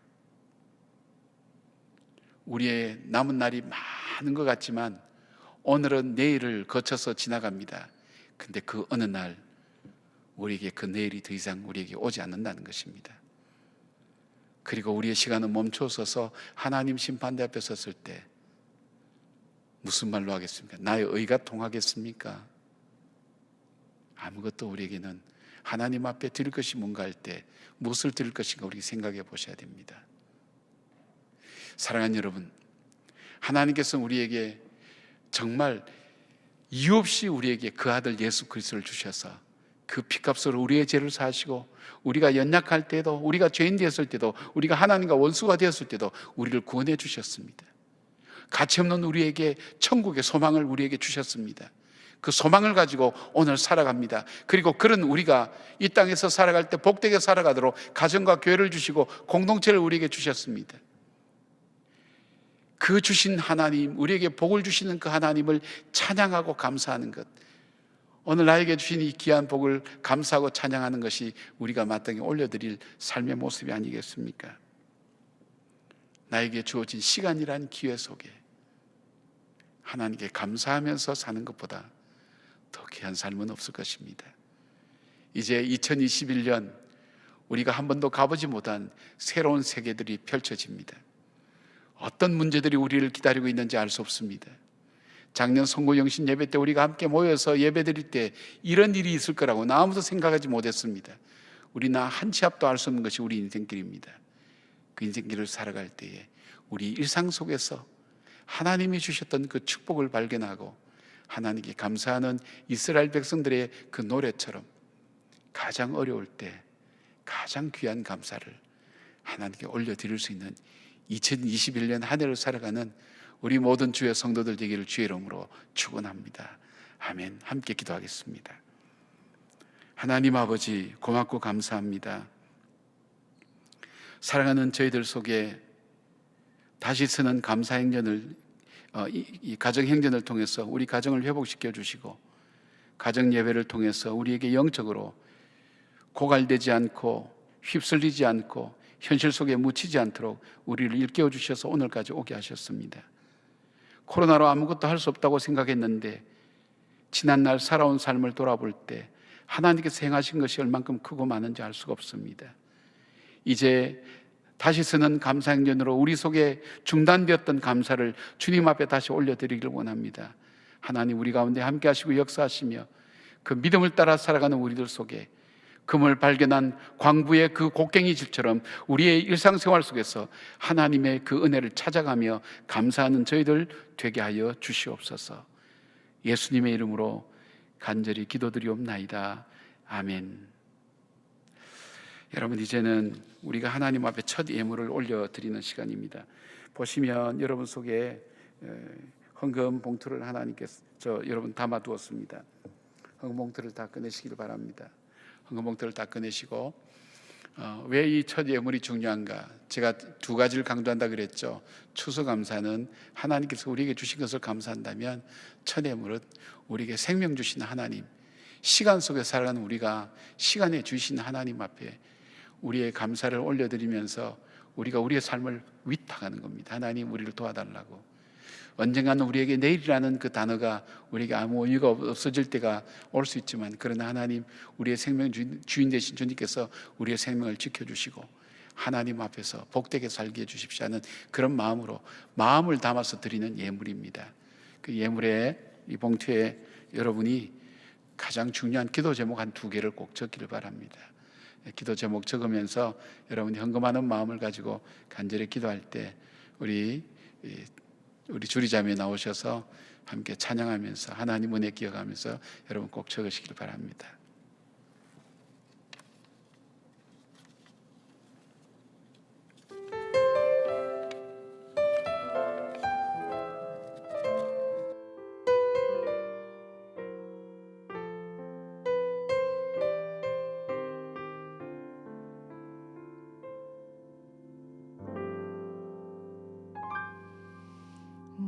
우리의 남은 날이 많은 것 같지만 오늘은 내일을 거쳐서 지나갑니다. 근데 그 어느 날 우리에게 그 내일이 더 이상 우리에게 오지 않는다는 것입니다. 그리고 우리의 시간은 멈춰서서 하나님 심판대 앞에 섰을 때 무슨 말로 하겠습니까? 나의 의가 통하겠습니까? 아무것도 우리에게는 하나님 앞에 드릴 것이 뭔가 할 때 무엇을 드릴 것인가 우리 생각해 보셔야 됩니다. 사랑하는 여러분, 하나님께서는 우리에게 정말 이유 없이 우리에게 그 아들 예수 그리스도를 주셔서 그 피값으로 우리의 죄를 사하시고 우리가 연약할 때도, 우리가 죄인 되었을 때도, 우리가 하나님과 원수가 되었을 때도 우리를 구원해 주셨습니다. 가치없는 우리에게 천국의 소망을 우리에게 주셨습니다. 그 소망을 가지고 오늘 살아갑니다. 그리고 그런 우리가 이 땅에서 살아갈 때 복되게 살아가도록 가정과 교회를 주시고 공동체를 우리에게 주셨습니다. 그 주신 하나님, 우리에게 복을 주시는 그 하나님을 찬양하고 감사하는 것, 오늘 나에게 주신 이 귀한 복을 감사하고 찬양하는 것이 우리가 마땅히 올려드릴 삶의 모습이 아니겠습니까? 나에게 주어진 시간이란 기회 속에 하나님께 감사하면서 사는 것보다 더 귀한 삶은 없을 것입니다. 이제 2021년 우리가 한 번도 가보지 못한 새로운 세계들이 펼쳐집니다. 어떤 문제들이 우리를 기다리고 있는지 알 수 없습니다. 작년 송구영신 예배 때 우리가 함께 모여서 예배 드릴 때 이런 일이 있을 거라고 아무도 생각하지 못했습니다. 우리나 한 치 앞도 알 수 없는 것이 우리 인생길입니다. 그 인생길을 살아갈 때에 우리 일상 속에서 하나님이 주셨던 그 축복을 발견하고 하나님께 감사하는 이스라엘 백성들의 그 노래처럼 가장 어려울 때 가장 귀한 감사를 하나님께 올려드릴 수 있는 2021년 한 해를 살아가는 우리 모든 주의 성도들 되기를 주의 이름으로 축원합니다. 아멘. 함께 기도하겠습니다. 하나님 아버지, 고맙고 감사합니다. 사랑하는 저희들 속에 다시 쓰는 감사 행전을 이 가정 행전을 통해서 우리 가정을 회복시켜 주시고 가정 예배를 통해서 우리에게 영적으로 고갈되지 않고 휩쓸리지 않고 현실 속에 묻히지 않도록 우리를 일깨워 주셔서 오늘까지 오게 하셨습니다. 코로나로 아무것도 할 수 없다고 생각했는데 지난날 살아온 삶을 돌아볼 때 하나님께서 행하신 것이 얼만큼 크고 많은지 알 수가 없습니다. 이제 다시 쓰는 감사 행전으로 우리 속에 중단되었던 감사를 주님 앞에 다시 올려드리길 원합니다. 하나님, 우리 가운데 함께 하시고 역사하시며 그 믿음을 따라 살아가는 우리들 속에 금을 발견한 광부의 그 곡괭이 질처럼 우리의 일상생활 속에서 하나님의 그 은혜를 찾아가며 감사하는 저희들 되게 하여 주시옵소서. 예수님의 이름으로 간절히 기도드리옵나이다. 아멘. 여러분, 이제는 우리가 하나님 앞에 첫 예물을 올려드리는 시간입니다. 보시면 여러분 속에 헌금 봉투를 하나님께서 여러분 담아두었습니다. 헌금 봉투를 다 꺼내시길 바랍니다. 헌금 봉투를 다 꺼내시고 왜 이 첫 예물이 중요한가? 제가 두 가지를 강조한다 그랬죠. 추수감사는 하나님께서 우리에게 주신 것을 감사한다면 첫 예물은 우리에게 생명 주신 하나님, 시간 속에 살아가는 우리가 시간에 주신 하나님 앞에 우리의 감사를 올려드리면서 우리가 우리의 삶을 위탁하는 겁니다. 하나님, 우리를 도와달라고. 언젠가는 우리에게 내일이라는 그 단어가 우리에게 아무 의미가 없어질 때가 올 수 있지만, 그러나 하나님, 우리의 생명 주인 되신 주님께서 우리의 생명을 지켜주시고 하나님 앞에서 복되게 살게 해주십시오 하는 그런 마음으로 마음을 담아서 드리는 예물입니다. 그 예물에, 이 봉투에 여러분이 가장 중요한 기도 제목 한 두 개를 꼭 적기를 바랍니다. 기도 제목 적으면서 여러분이 헌금하는 마음을 가지고 간절히 기도할 때 우리 주리자매 나오셔서 함께 찬양하면서 하나님 은혜 기억하면서 여러분 꼭 적으시길 바랍니다.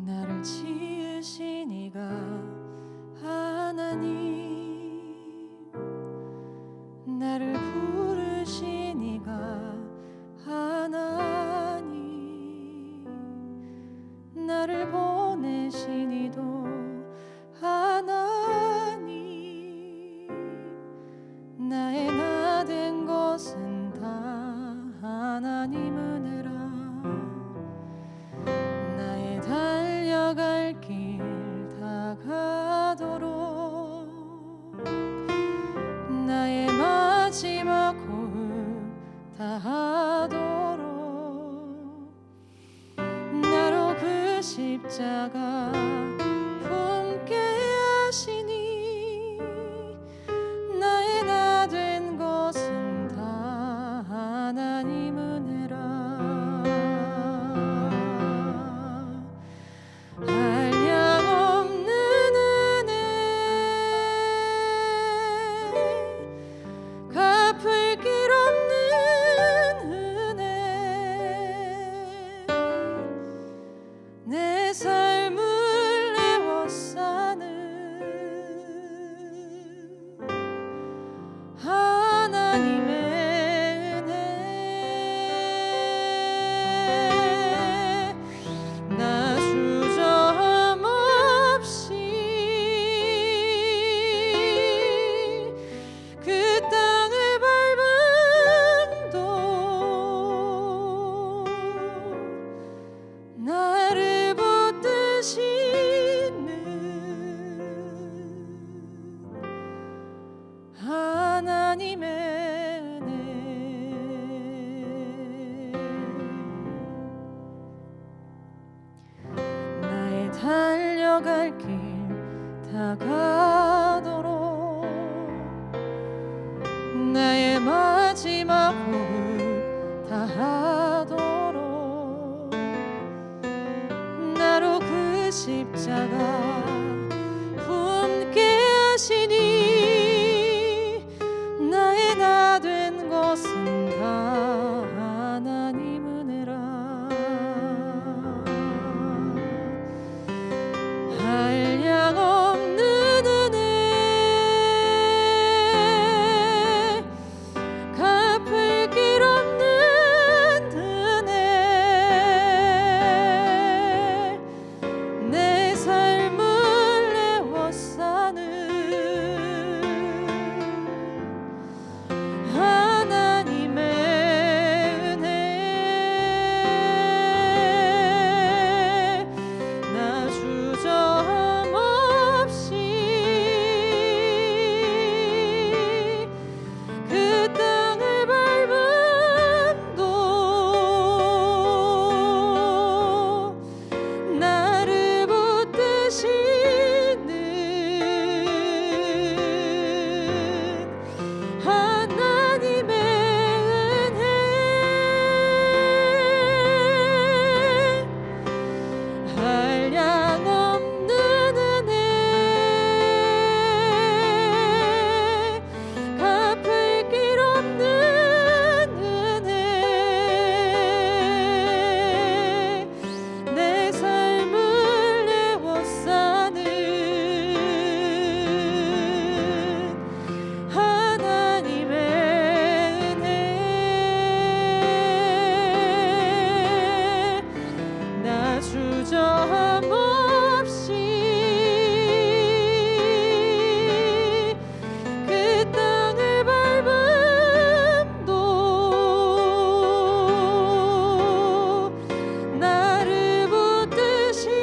나를 지으신 이가 하나님, 나를 부르신 이가 하나님, 나를 보내신 이도 하나님, 나의 나 된 것은 다 하나님 은혜라. 나의 달려갈 길 다가도록, 나의 마지막 호흡 다하도록 나로 그 십자가 품게 하시니, 나의 나 된 것은 다 하나님 은혜라. 한량없는 은혜, 갚을 길 없는 은혜, 걸어갈 길 다가도록 나의 마지막 호흡 다하도록 나로 그 십자가 품게 하시니 나의 나 된 것은 다 하나님 은혜라. 한량없는 은혜 갚을 길 없는 은혜 내 삶을 애워싸는 하나님의 은혜 나 주저함 없이 그 땅을 밟음도 나를 붙드시는 하나님의 은혜 한량없는 은혜 갚을 길 없는 은혜 내 삶을 애워싸는 하나님의 은혜 나 주저함 없이 그 땅을 밟음도 나를 붙드시는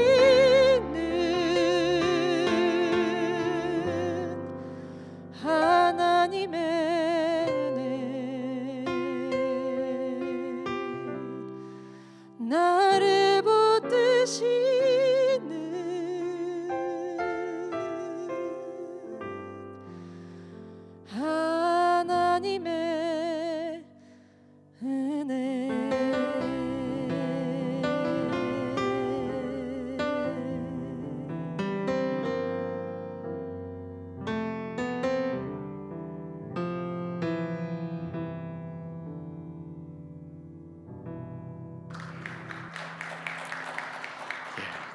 하나님의 은혜 나를 붙드시는 하나님의 은혜.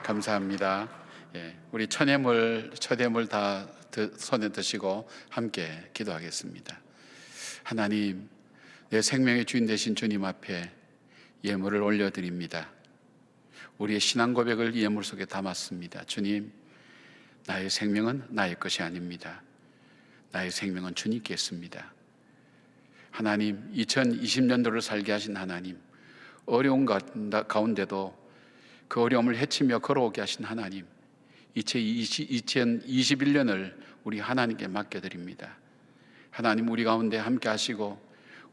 감사합니다. 우리 첫예물 다 손에 드시고 함께 기도하겠습니다. 하나님, 내 생명의 주인 되신 주님 앞에 예물을 올려드립니다. 우리의 신앙 고백을 이 예물 속에 담았습니다. 주님, 나의 생명은 나의 것이 아닙니다. 나의 생명은 주님께 있습니다. 하나님, 2020년도를 살게 하신 하나님, 어려운 가운데도 그 어려움을 헤치며 걸어오게 하신 하나님, 2021년을 우리 하나님께 맡겨드립니다. 하나님, 우리 가운데 함께 하시고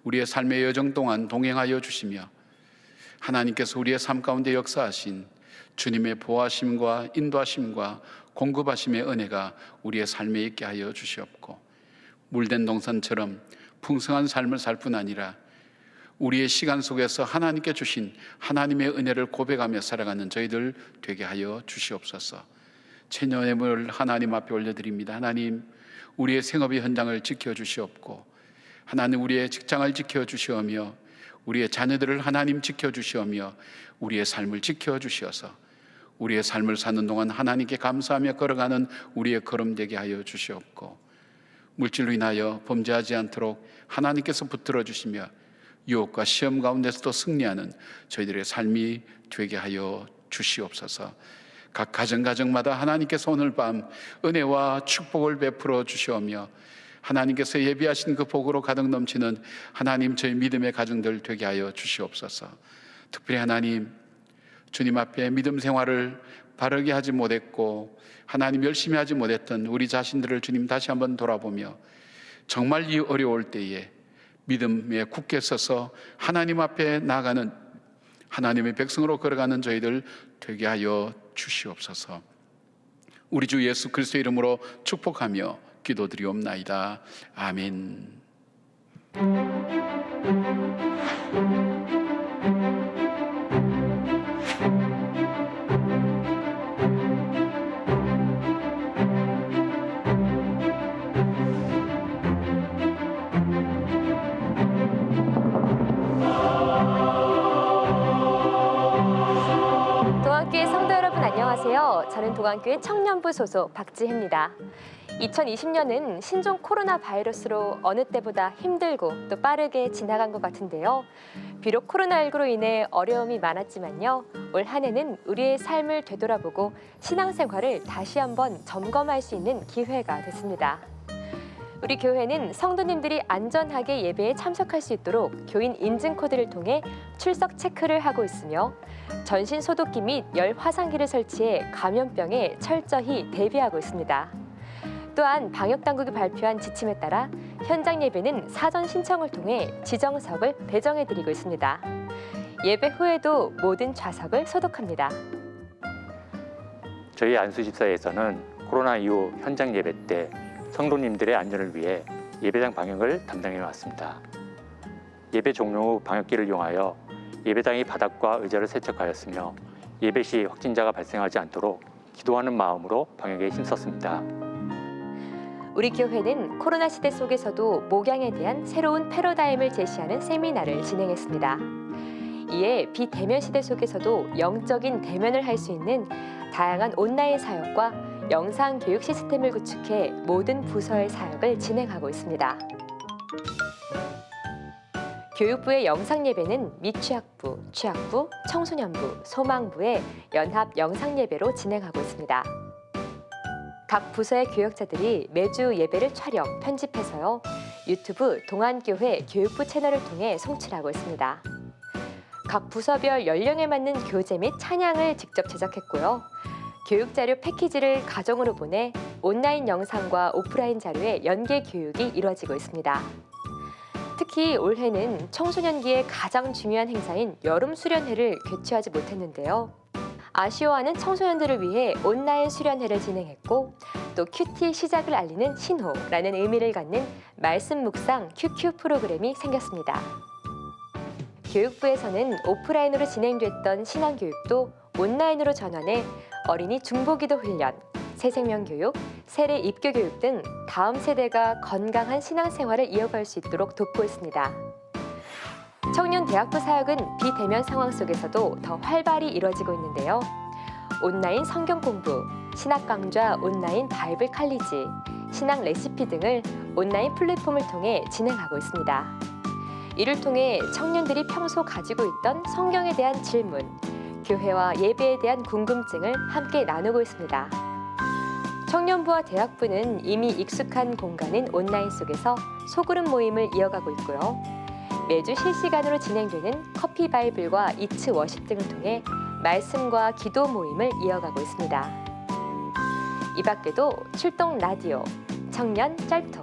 우리의 삶의 여정 동안 동행하여 주시며 하나님께서 우리의 삶 가운데 역사하신 주님의 보호하심과 인도하심과 공급하심의 은혜가 우리의 삶에 있게 하여 주시옵고, 물된 동산처럼 풍성한 삶을 살 뿐 아니라 우리의 시간 속에서 하나님께 주신 하나님의 은혜를 고백하며 살아가는 저희들 되게 하여 주시옵소서. 최년예물 하나님 앞에 올려드립니다. 하나님, 우리의 생업의 현장을 지켜주시옵고, 하나님 우리의 직장을 지켜주시오며 우리의 자녀들을 하나님 지켜주시오며 우리의 삶을 지켜주시어서 우리의 삶을 사는 동안 하나님께 감사하며 걸어가는 우리의 걸음 되게 하여 주시옵고, 물질로 인하여 범죄하지 않도록 하나님께서 붙들어 주시며 유혹과 시험 가운데서도 승리하는 저희들의 삶이 되게 하여 주시옵소서. 각 가정마다 하나님께서 오늘 밤 은혜와 축복을 베풀어 주시오며 하나님께서 예비하신 그 복으로 가득 넘치는 하나님, 저희 믿음의 가정들 되게 하여 주시옵소서. 특별히 하나님, 주님 앞에 믿음 생활을 바르게 하지 못했고 하나님 열심히 하지 못했던 우리 자신들을 주님 다시 한번 돌아보며 정말 이 어려울 때에 믿음에 굳게 서서 하나님 앞에 나아가는 하나님의 백성으로 걸어가는 저희들 되게 하여 주시옵소서. 우리 주 예수 그리스도의 이름으로 축복하며 기도드리옵나이다. 아멘.
동안교회 성도 여러분 안녕하세요. 저는 동안교회 청년부 소속 박지혜입니다. 2020년은 신종 코로나 바이러스로 어느 때보다 힘들고 또 빠르게 지나간 것 같은데요. 비록 코로나19로 인해 어려움이 많았지만요. 올 한 해는 우리의 삶을 되돌아보고 신앙생활을 다시 한번 점검할 수 있는 기회가 됐습니다. 우리 교회는 성도님들이 안전하게 예배에 참석할 수 있도록 교인 인증 코드를 통해 출석 체크를 하고 있으며 전신 소독기 및 열 화상기를 설치해 감염병에 철저히 대비하고 있습니다. 또한 방역 당국이 발표한 지침에 따라 현장 예배는 사전 신청을 통해 지정석을 배정해 드리고 있습니다. 예배 후에도 모든 좌석을 소독합니다.
저희 안수집사에서는 코로나 이후 현장 예배 때 성도님들의 안전을 위해 예배당 방역을 담당해 왔습니다. 예배 종료 후 방역기를 이용하여 예배당의 바닥과 의자를 세척하였으며 예배 시 확진자가 발생하지 않도록 기도하는 마음으로 방역에 힘썼습니다.
우리 교회는 코로나 시대 속에서도 목양에 대한 새로운 패러다임을 제시하는 세미나를 진행했습니다. 이에 비대면 시대 속에서도 영적인 대면을 할 수 있는 다양한 온라인 사역과 영상 교육 시스템을 구축해 모든 부서의 사역을 진행하고 있습니다. 교육부의 영상 예배는 미취학부, 취학부, 청소년부, 소망부의 연합 영상 예배로 진행하고 있습니다. 각 부서의 교역자들이 매주 예배를 촬영, 편집해서요. 유튜브 동안교회 교육부 채널을 통해 송출하고 있습니다. 각 부서별 연령에 맞는 교재 및 찬양을 직접 제작했고요. 교육자료 패키지를 가정으로 보내 온라인 영상과 오프라인 자료의 연계 교육이 이루어지고 있습니다. 특히 올해는 청소년기의 가장 중요한 행사인 여름 수련회를 개최하지 못했는데요. 아쉬워하는 청소년들을 위해 온라인 수련회를 진행했고 또 큐티 시작을 알리는 신호라는 의미를 갖는 말씀 묵상 QQ 프로그램이 생겼습니다. 교육부에서는 오프라인으로 진행됐던 신앙교육도 온라인으로 전환해 어린이 중보기도 훈련, 새생명교육, 세례 입교 교육 등 다음 세대가 건강한 신앙생활을 이어갈 수 있도록 돕고 있습니다. 청년 대학부 사역은 비대면 상황 속에서도 더 활발히 이루어지고 있는데요. 온라인 성경 공부, 신학 강좌 온라인 바이블 칼리지, 신학 레시피 등을 온라인 플랫폼을 통해 진행하고 있습니다. 이를 통해 청년들이 평소 가지고 있던 성경에 대한 질문, 교회와 예배에 대한 궁금증을 함께 나누고 있습니다. 청년부와 대학부는 이미 익숙한 공간인 온라인 속에서 소그룹 모임을 이어가고 있고요. 매주 실시간으로 진행되는 커피 바이블과 이츠 워십 등을 통해 말씀과 기도 모임을 이어가고 있습니다. 이 밖에도 출동 라디오, 청년 짤톡,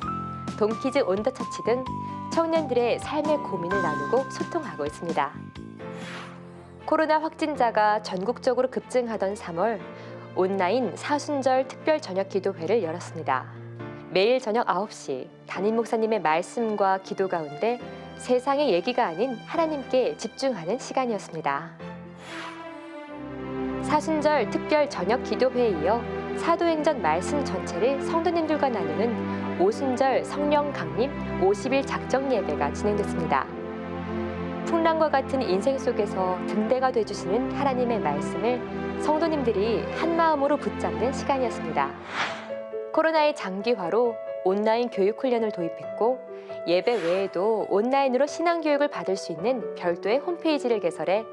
동키즈 온더처치 등 청년들의 삶의 고민을 나누고 소통하고 있습니다. 코로나 확진자가 전국적으로 급증하던 3월, 온라인 사순절 특별 저녁 기도회를 열었습니다. 매일 저녁 9시 담임 목사님의 말씀과 기도 가운데 세상의 얘기가 아닌 하나님께 집중하는 시간이었습니다. 사순절 특별 저녁 기도회에 이어 사도행전 말씀 전체를 성도님들과 나누는 오순절 성령 강림 50일 작정 예배가 진행됐습니다. 풍랑과 같은 인생 속에서 등대가 되주시는 하나님의 말씀을 성도님들이 한마음으로 붙잡는 시간이었습니다. 코로나의 장기화로 온라인 교육 훈련을 도입했고 예배 외에도 온라인으로 신앙교육을 받을 수 있는 별도의 홈페이지를 개설해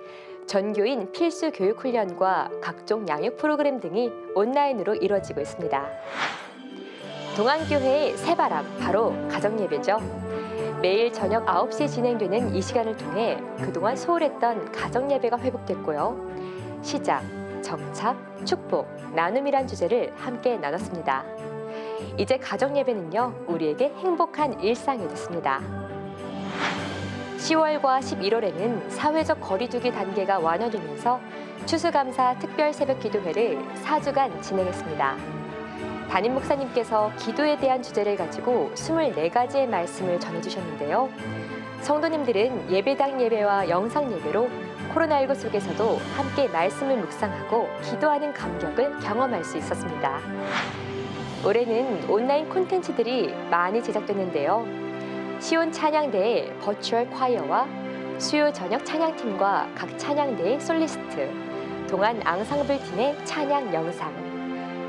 전교인 필수 교육 훈련과 각종 양육 프로그램 등이 온라인으로 이루어지고 있습니다. 동안교회의 새바람, 바로 가정예배죠. 매일 저녁 9시에 진행되는 이 시간을 통해 그동안 소홀했던 가정예배가 회복됐고요. 시작, 정착, 축복, 나눔이란 주제를 함께 나눴습니다. 이제 가정예배는요, 우리에게 행복한 일상이 됐습니다. 10월과 11월에는 사회적 거리두기 단계가 완화되면서 추수감사 특별 새벽 기도회를 4주간 진행했습니다. 담임 목사님께서 기도에 대한 주제를 가지고 24가지의 말씀을 전해주셨는데요. 성도님들은 예배당 예배와 영상 예배로 코로나19 속에서도 함께 말씀을 묵상하고 기도하는 감격을 경험할 수 있었습니다. 올해는 온라인 콘텐츠들이 많이 제작됐는데요. 시온 찬양대의 버추얼 콰이어와 수요 저녁 찬양팀과 각 찬양대의 솔리스트, 동안 앙상블 팀의 찬양 영상,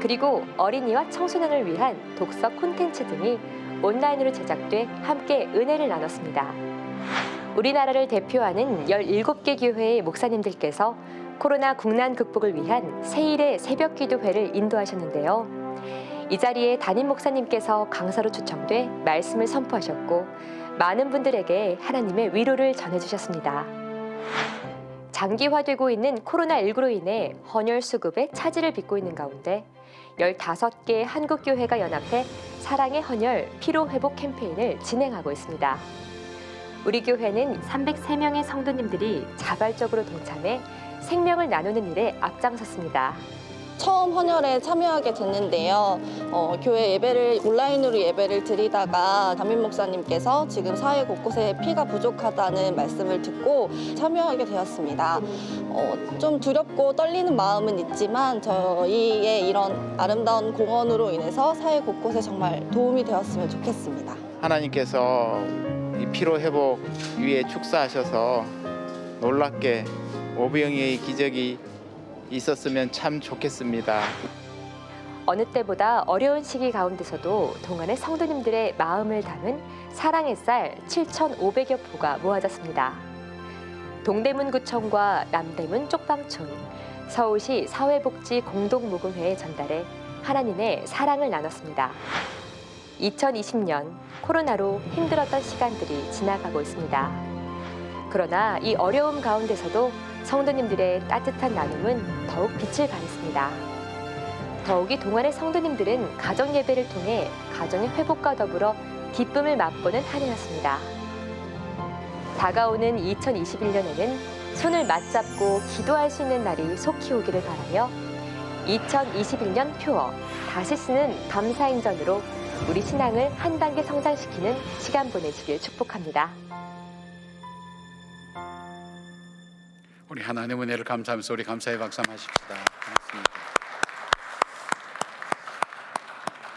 그리고 어린이와 청소년을 위한 독서 콘텐츠 등이 온라인으로 제작돼 함께 은혜를 나눴습니다. 우리나라를 대표하는 17개 교회의 목사님들께서 코로나 국난 극복을 위한 세일의 새벽 기도회를 인도하셨는데요. 이 자리에 담임 목사님께서 강사로 초청돼 말씀을 선포하셨고 많은 분들에게 하나님의 위로를 전해주셨습니다. 장기화되고 있는 코로나19로 인해 헌혈 수급에 차질을 빚고 있는 가운데 15개 한국교회가 연합해 사랑의 헌혈 피로회복 캠페인을 진행하고 있습니다. 우리 교회는 303명의 성도님들이 자발적으로 동참해 생명을 나누는 일에 앞장섰습니다.
처음 헌혈에 참여하게 됐는데요. 교회 예배를 온라인으로 예배를 드리다가 담임 목사님께서 지금 사회 곳곳에 피가 부족하다는 말씀을 듣고 참여하게 되었습니다. 좀 두렵고 떨리는 마음은 있지만 저희의 이런 아름다운 공헌으로 인해서 사회 곳곳에 정말 도움이 되었으면 좋겠습니다.
하나님께서 이 피로 회복 위에 축사하셔서 놀랍게 오병이의 기적이 있었으면 참 좋겠습니다.
어느 때보다 어려운 시기 가운데서도 동안의 성도님들의 마음을 담은 사랑의 쌀 7,500여 포가 모아졌습니다. 동대문구청과 남대문 쪽방촌, 서울시 사회복지 공동모금회에 전달해 하나님의 사랑을 나눴습니다. 2020년 코로나로 힘들었던 시간들이 지나가고 있습니다. 그러나 이 어려움 가운데서도 성도님들의 따뜻한 나눔은 더욱 빛을 발했습니다. 더욱이 동안의 성도님들은 가정 예배를 통해 가정의 회복과 더불어 기쁨을 맛보는 한 해였습니다. 다가오는 2021년에는 손을 맞잡고 기도할 수 있는 날이 속히 오기를 바라며 2021년 표어 다시 쓰는 감사행전으로 우리 신앙을 한 단계 성장시키는 시간 보내시길 축복합니다.
우리 하나님의 은혜를 감사하면서 우리 감사의 박수 한번 하십시다.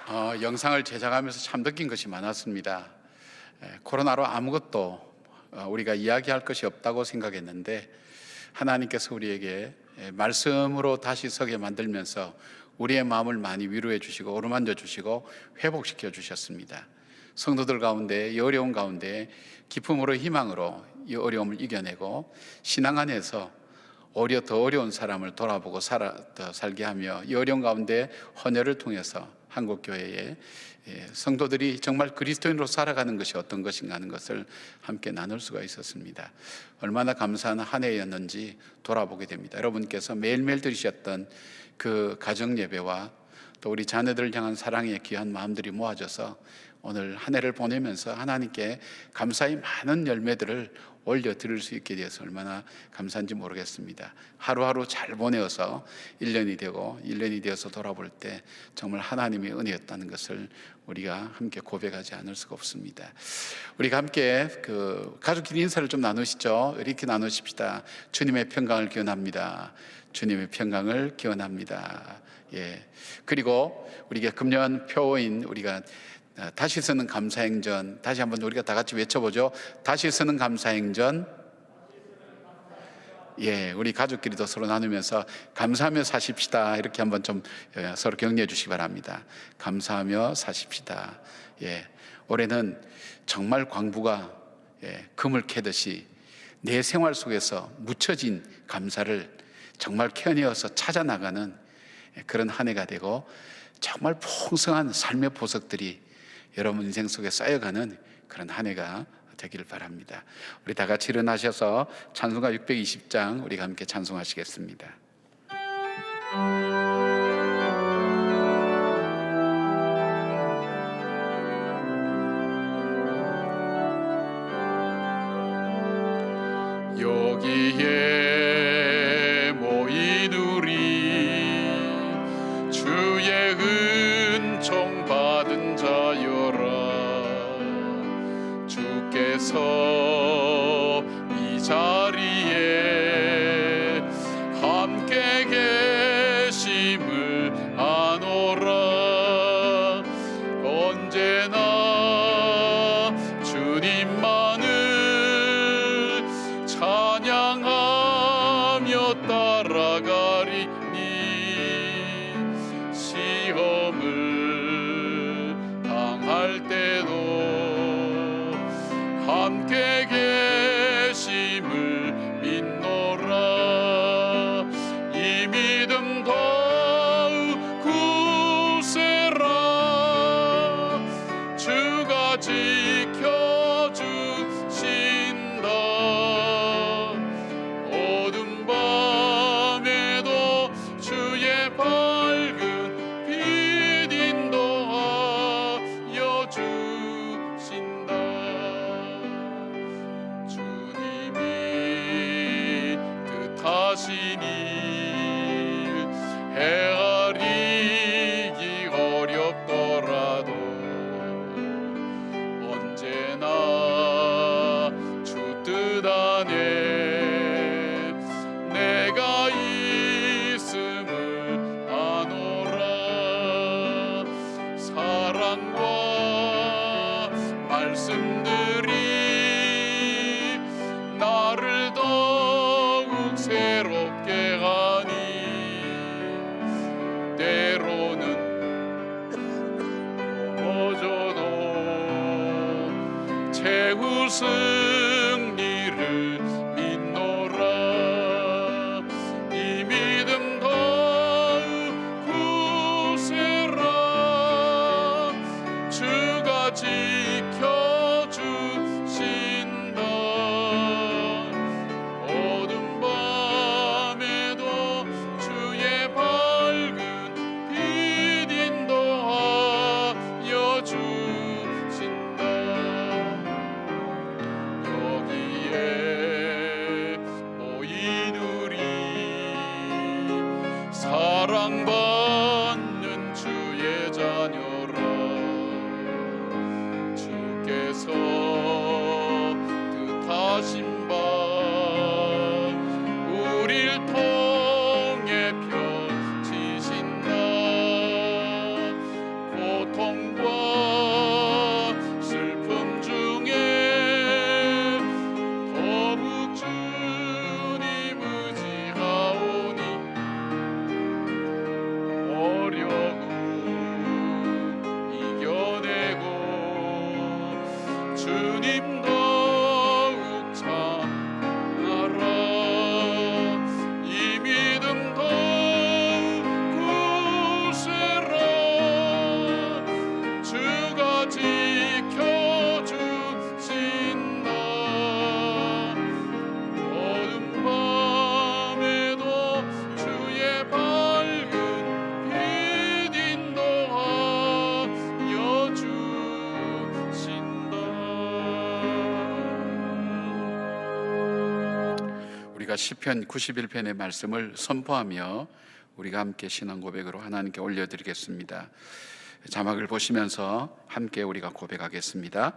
고맙습니다. 영상을 제작하면서 참 느낀 것이 많았습니다. 코로나로 아무것도 우리가 이야기할 것이 없다고 생각했는데 하나님께서 우리에게 말씀으로 다시 서게 만들면서 우리의 마음을 많이 위로해 주시고 어루만져 주시고 회복시켜 주셨습니다. 성도들 가운데 이 어려운 가운데 기쁨으로 희망으로 이 어려움을 이겨내고 신앙 안에서 오히려 더 어려운 사람을 돌아보고 더 살게 하며 이 어려운 가운데 헌혈을 통해서 한국교회의 성도들이 정말 그리스도인으로 살아가는 것이 어떤 것인가 하는 것을 함께 나눌 수가 있었습니다. 얼마나 감사한 한 해였는지 돌아보게 됩니다. 여러분께서 매일매일 드리셨던 그 가정 예배와 또 우리 자녀들을 향한 사랑의 귀한 마음들이 모아져서 오늘 한 해를 보내면서 하나님께 감사의 많은 열매들을 올려드릴 수 있게 되어서 얼마나 감사한지 모르겠습니다. 하루하루 잘 보내어서 1년이 되고 1년이 되어서 돌아볼 때 정말 하나님의 은혜였다는 것을 우리가 함께 고백하지 않을 수가 없습니다. 우리가 함께 그 가족끼리 인사를 좀 나누시죠. 이렇게 나누십시다. 주님의 평강을 기원합니다. 주님의 평강을 기원합니다. 예. 그리고 우리가 금년 표어인 우리가 다시 쓰는 감사행전, 다시 한번 우리가 다 같이 외쳐보죠. 다시 쓰는 감사행전. 예, 우리 가족끼리도 서로 나누면서 감사하며 사십시다. 이렇게 한번 좀 서로 격려해 주시기 바랍니다. 감사하며 사십시다. 예, 올해는 정말 광부가 금을 캐듯이 내 생활 속에서 묻혀진 감사를 정말 캐내어서 찾아나가는 그런 한 해가 되고 정말 풍성한 삶의 보석들이 여러분 인생 속에 쌓여가는 그런 한 해가 되기를 바랍니다. 우리 다 같이 일어나셔서 찬송가 620장 우리가 함께 찬송하시겠습니다.
여기에 모인 우리 주의 은
따라가리니 시험을 당할 때도 함께 계심을 믿노라. 이 믿음 더욱 굳세라. 주가 지켜주신다. 어둠 밤에도 주의 밝은 빛 인도하여 주신다. 주님이 뜻하신 일 헤아리기 어렵더라도 언제나 주 뜻 안에 내가 있음을 아노라. 사랑과 말씀들이 나를 더욱 새롭게 하니 때로는 넘어져도 최후 승리를 믿노라. 이 믿음 더욱 굳세라. 주가 지켜주신다. 어둠 밤에도 주의 밝은 빛 인도하여 주신다. 여기에 모인 우리 사랑받는 주의 자녀라. 주께서 뜻하신 바 우릴 통해 펴지신다. 고통과 슬픔 중에 더욱 주님 의지하오니 어려움 이겨내고 주님 더욱 찬하라. 이 믿음 더욱 굳세라. 주가 지켜주신다. 어둠 밤에도 주의 밝은 빛 인도하여 주신다. 우리가 시편 91편의 말씀을 선포하며 우리가 함께 신앙 고백으로 하나님께 올려드리겠습니다. 자막을 보시면서 함께 우리가 고백하겠습니다.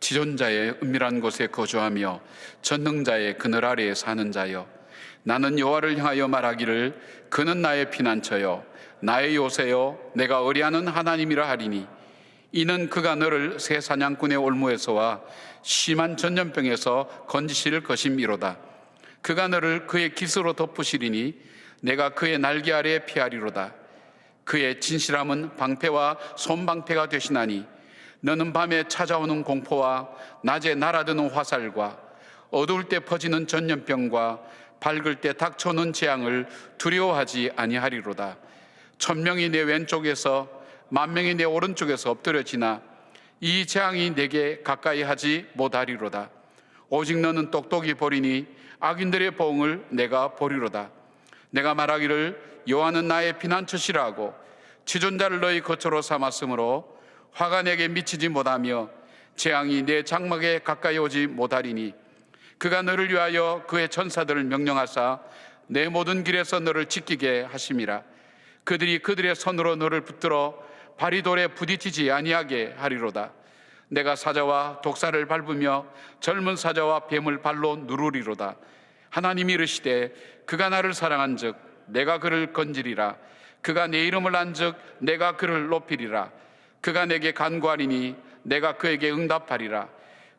지존자의 은밀한 곳에 거주하며 전능자의 그늘 아래에 사는 자여, 나는 여호와를 향하여 말하기를 그는 나의 피난처요 나의 요새요 내가 의뢰하는 하나님이라 하리니 이는 그가 너를 새 사냥꾼의 올무에서와 심한 전염병에서 건지실 것임이로다. 그가 너를 그의 깃으로 덮으시리니 내가 그의 날개 아래에 피하리로다. 그의 진실함은 방패와 손방패가 되시나니 너는 밤에 찾아오는 공포와 낮에 날아드는 화살과 어두울 때 퍼지는 전염병과 밝을 때 닥쳐오는 재앙을 두려워하지 아니하리로다. 1000명이 내 왼쪽에서 10,000명이 내 오른쪽에서 엎드려지나 이 재앙이 내게 가까이 하지 못하리로다. 오직 너는 똑똑히 보리니 악인들의 보응을 내가 보리로다. 내가 말하기를 여호와는 나의 피난처시라 하고 지존자를 너희 거처로 삼았으므로 화가 내게 미치지 못하며 재앙이 내 장막에 가까이 오지 못하리니 그가 너를 위하여 그의 천사들을 명령하사 내 모든 길에서 너를 지키게 하심이라. 그들이 그들의 손으로 너를 붙들어 발이 돌에 부딪히지 아니하게 하리로다. 내가 사자와 독사를 밟으며 젊은 사자와 뱀을 발로 누르리로다. 하나님이 이르시되 그가 나를 사랑한즉 내가 그를 건지리라. 그가 내 이름을 안즉 내가 그를 높이리라. 그가 내게 간구하리니 내가 그에게 응답하리라.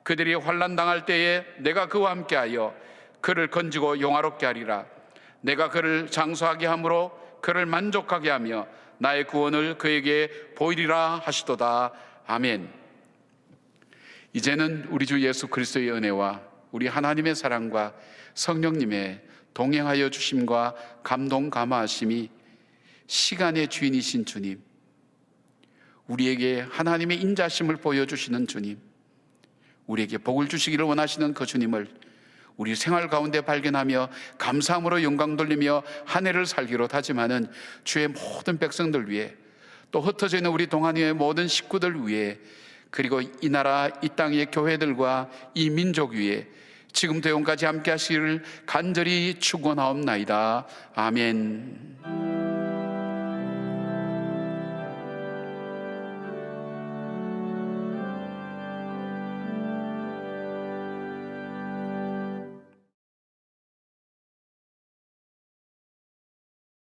그들이 환난 당할 때에 내가 그와 함께하여 그를 건지고 영화롭게 하리라. 내가 그를 장수하게 함으로 그를 만족하게 하며 나의 구원을 그에게 보이리라 하시도다. 아멘. 이제는 우리 주 예수 그리스도의 은혜와 우리 하나님의 사랑과 성령님의 동행하여 주심과 감동 감화하심이 시간의 주인이신 주님, 우리에게 하나님의 인자심을 보여주시는 주님, 우리에게 복을 주시기를 원하시는 그 주님을 우리 생활 가운데 발견하며 감사함으로 영광 돌리며 한 해를 살기로 다짐하는 주의 모든 백성들 위해, 또 흩어져 있는 우리 동안의 모든 식구들 위해, 그리고 이 나라 이 땅의 교회들과 이 민족 위에 지금부터 영까지 함께 하시기를 간절히 축원하옵나이다. 아멘.